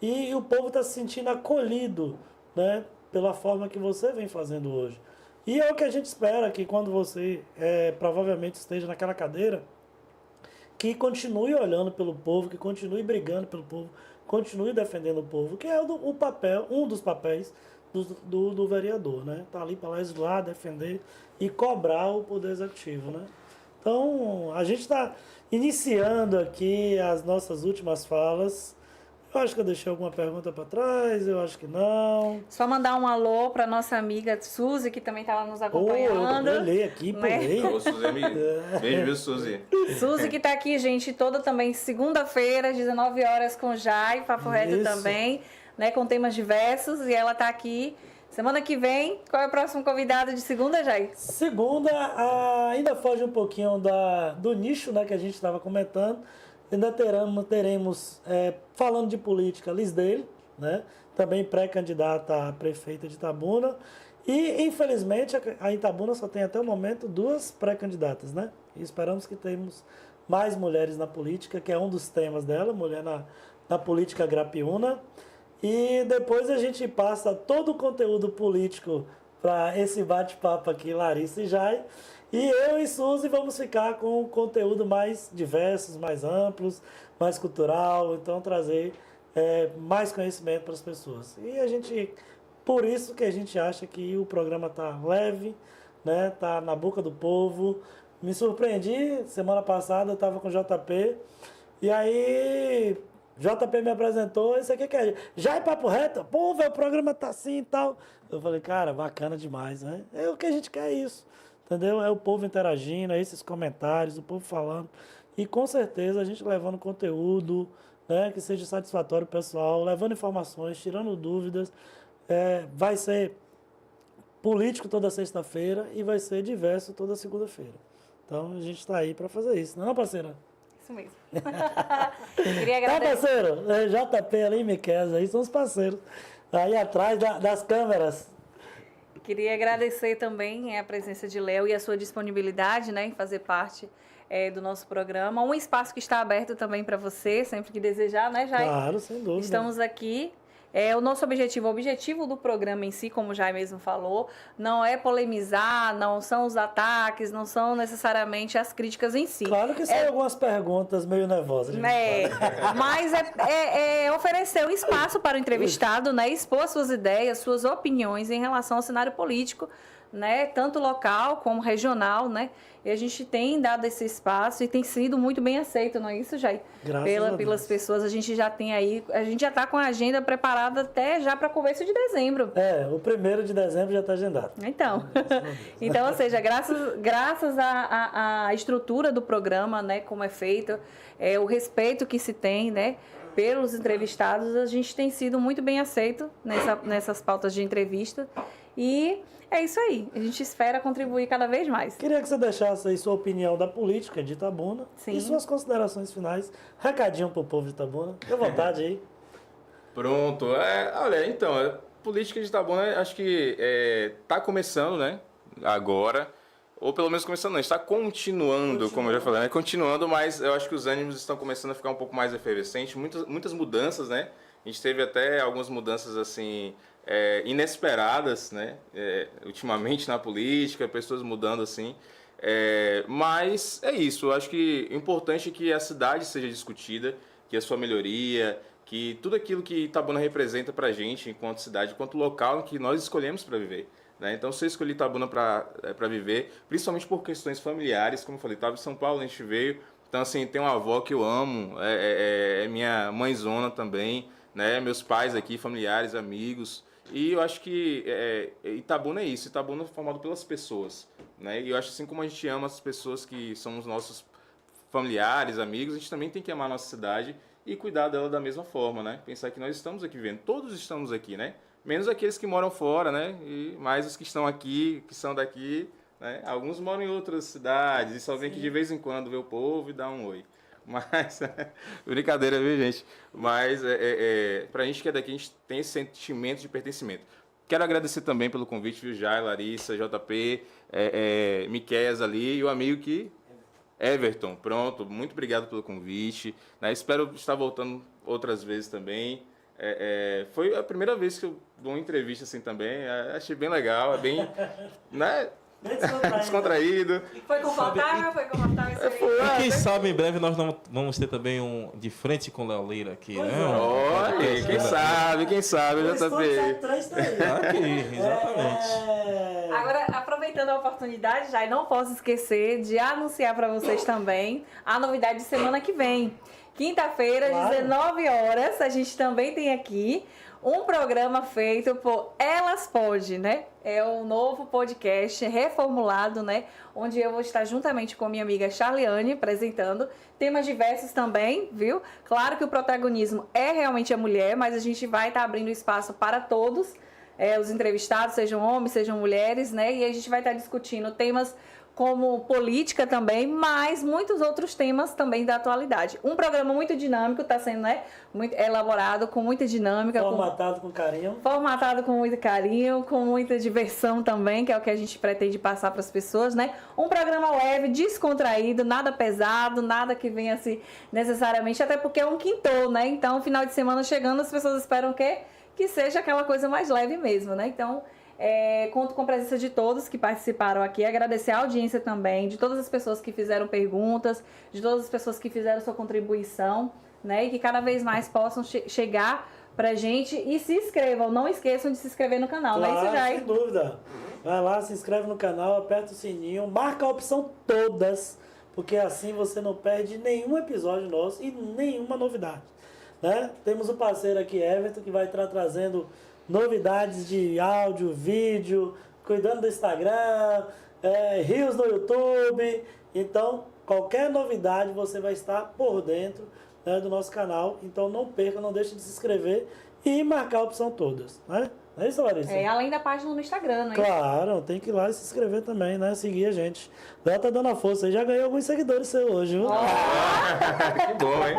E o povo está se sentindo acolhido, né? Pela forma que você vem fazendo hoje. E é o que a gente espera, que quando você provavelmente esteja naquela cadeira, que continue olhando pelo povo, que continue brigando pelo povo, continue defendendo o povo, que é um dos papéis do vereador, né? Tá ali para legislar, defender e cobrar o poder executivo, né? Então, a gente está iniciando aqui as nossas últimas falas. Eu acho que eu deixei alguma pergunta para trás, eu acho que não. Só mandar um alô para nossa amiga Suzy, que também estava nos acompanhando. Eu pulei aqui, pulei. Ô, Suzy, amiga. Beijo, viu, Suzy? Suzy que está aqui, gente, toda também segunda-feira, 19 horas com Jai, Papo Reto Isso. também, né, com temas diversos, e ela está aqui. Semana que vem, qual é o próximo convidado de segunda, Jai? Segunda, ainda foge um pouquinho do nicho, né, que a gente estava comentando. Ainda teremos falando de política, Lisdale, né, também pré-candidata a prefeita de Itabuna. E, infelizmente, a Itabuna só tem até o momento 2 pré-candidatas, né? E esperamos que tenhamos mais mulheres na política, que é um dos temas dela, mulher na política grapiúna. E depois a gente passa todo o conteúdo político para esse bate-papo aqui, Larissa e Jai. E eu e Suzy vamos ficar com conteúdo mais diversos, mais amplos, mais cultural, então trazer mais conhecimento para as pessoas. E por isso que a gente acha que o programa está leve, né? Tá na boca do povo. Me surpreendi, semana passada eu estava com o JP, e aí JP me apresentou, isso aqui que é Jai Papo Reto, pô, velho, o programa tá assim e tal. Eu falei, cara, bacana demais, né? É o que a gente quer, isso, entendeu? É o povo interagindo, é esses comentários, o povo falando. E com certeza a gente levando conteúdo, né, que seja satisfatório pro pessoal, levando informações, tirando dúvidas. Vai ser político toda sexta-feira e vai ser diverso toda segunda-feira. Então a gente está aí para fazer isso, não é, parceira? Isso mesmo. Queria agradecer. Tá, parceiro? JP ali, Miquel, aí são os parceiros. Aí atrás das câmeras. Queria agradecer também a presença de Léo e a sua disponibilidade, né, em fazer parte do nosso programa. Um espaço que está aberto também para você, sempre que desejar, né, Jai? Claro, sem dúvida. Estamos aqui. O nosso objetivo, o objetivo do programa em si, como o Jai mesmo falou, não é polemizar, não são os ataques, não são necessariamente as críticas em si. Claro que são algumas perguntas meio nervosas. Mas é oferecer um espaço para o entrevistado, né, expor suas ideias, suas opiniões em relação ao cenário político, né, tanto local como regional, né? E a gente tem dado esse espaço e tem sido muito bem aceito, não é isso, Jai? Pelas pessoas, a gente já está com a agenda preparada até já para começo de dezembro. O 1º de dezembro já está agendado. Então, ou seja, graças à estrutura do programa, né, como é feito, o respeito que se tem, né, pelos entrevistados, a gente tem sido muito bem aceito nessas pautas de entrevista. E é isso aí. A gente espera contribuir cada vez mais. Queria que você deixasse aí sua opinião da política de Itabuna. Sim. E suas considerações finais. Recadinho pro povo de Itabuna. Fique à vontade aí. Pronto. Olha, então, política de Itabuna, acho que está começando, né? Agora. Ou pelo menos começando, não. Está continuando, como eu já falei, né? Continuando, mas eu acho que os ânimos estão começando a ficar um pouco mais efervescentes. Muitas mudanças, né? A gente teve até algumas mudanças, assim, inesperadas, né? Ultimamente na política, pessoas mudando, assim. Mas é isso. Eu acho que o importante é que a cidade seja discutida, que a sua melhoria, que tudo aquilo que Itabuna representa pra gente, enquanto cidade, enquanto local que nós escolhemos para viver. Né? Então, se eu escolhi Itabuna para viver, principalmente por questões familiares, como eu falei, estava em São Paulo, a gente veio. Então, assim, tem uma avó que eu amo, minha mãezona também, né? Meus pais aqui, familiares, amigos. E eu acho que Itabuna é isso, Itabuna é formado pelas pessoas. Né? E eu acho assim como a gente ama as pessoas que são os nossos familiares, amigos, a gente também tem que amar a nossa cidade e cuidar dela da mesma forma, né? Pensar que nós estamos aqui vivendo, todos estamos aqui, né? Menos aqueles que moram fora, né? E mais os que estão aqui, que são daqui, né? Alguns moram em outras cidades e só vem aqui de vez em quando ver o povo e dar um oi. Mas, brincadeira, viu, gente? Mas, pra gente que é daqui, a gente tem esse sentimento de pertencimento. Quero agradecer também pelo convite, viu, Jai, Larissa, JP, Miqueias ali e o amigo que... Everton, pronto, muito obrigado pelo convite. Né? Espero estar voltando outras vezes também. Foi a primeira vez que eu dou uma entrevista assim também. Achei bem legal, é bem... né? Descontraído. Foi confortável? E quem sabe em breve nós vamos ter também um de frente com o Léo Lira aqui, né? Olha, quem sabe, já tá bem. Aqui, exatamente. Agora, aproveitando a oportunidade, já não posso esquecer de anunciar para vocês também a novidade de semana que vem, quinta-feira, às Claro. 19 horas, a gente também tem aqui um programa feito por Elas Pode, né? É um novo podcast reformulado, né? Onde eu vou estar juntamente com minha amiga Charliane apresentando temas diversos também, viu? Claro que o protagonismo é realmente a mulher, mas a gente vai estar abrindo espaço para todos, os entrevistados, sejam homens, sejam mulheres, né? E a gente vai estar discutindo temas como política também, mas muitos outros temas também da atualidade. Um programa muito dinâmico, está sendo, né, muito elaborado, com muita dinâmica. Formatado com carinho. Formatado com muito carinho, com muita diversão também, que é o que a gente pretende passar para as pessoas, né? Um programa leve, descontraído, nada pesado, nada que venha assim necessariamente, até porque é um quintou, né? Então, final de semana chegando, as pessoas esperam que seja aquela coisa mais leve mesmo, né? Então, conto com a presença de todos que participaram aqui, agradecer a audiência também, de todas as pessoas que fizeram perguntas, de todas as pessoas que fizeram sua contribuição, né? E que cada vez mais possam chegar pra gente e se inscrevam. Não esqueçam de se inscrever no canal, Claro, não é isso, Jai? sem dúvida. Vai lá, se inscreve no canal, aperta o sininho, marca a opção todas, porque assim você não perde nenhum episódio nosso e nenhuma novidade, né? Temos um parceiro aqui, Everton, que vai estar trazendo novidades de áudio, vídeo, cuidando do Instagram, reels no YouTube. Então, qualquer novidade você vai estar por dentro, né, do nosso canal. Então, não perca, não deixe de se inscrever e marcar a opção todas, né? Não é isso, Larissa? Além da página no Instagram, não é? Claro, tem que ir lá e se inscrever também, né? Seguir a gente. Ela tá dando a força aí, já ganhou alguns seguidores seu hoje, viu? Que bom, hein?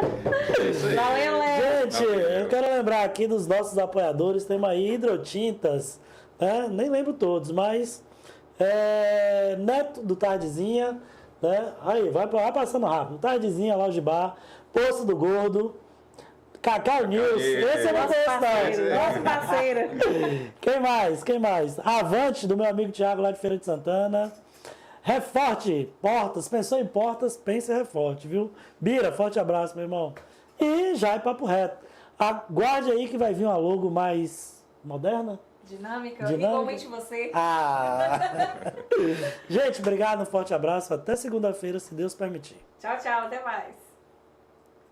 É isso aí. Valeu, Léo! Gente, eu quero lembrar aqui dos nossos apoiadores, temos aí Hidrotintas, né? Nem lembro todos, mas Neto do Tardezinha, né? Aí, vai passando rápido. Tardezinha, Lounge Bar, Poço do Gordo, Cacau News, esse eu não Nosso conheço parceiro, não. nosso parceiro. Quem mais? Avante, do meu amigo Thiago, lá de Feira de Santana. Reforte, portas. Pensou em portas, pense em Reforte, viu? Bira, forte abraço, meu irmão. E já é papo reto. Aguarde aí que vai vir uma logo mais moderna. Dinâmica, igualmente você. Gente, obrigado, um forte abraço. Até segunda-feira, se Deus permitir. Tchau, tchau, até mais.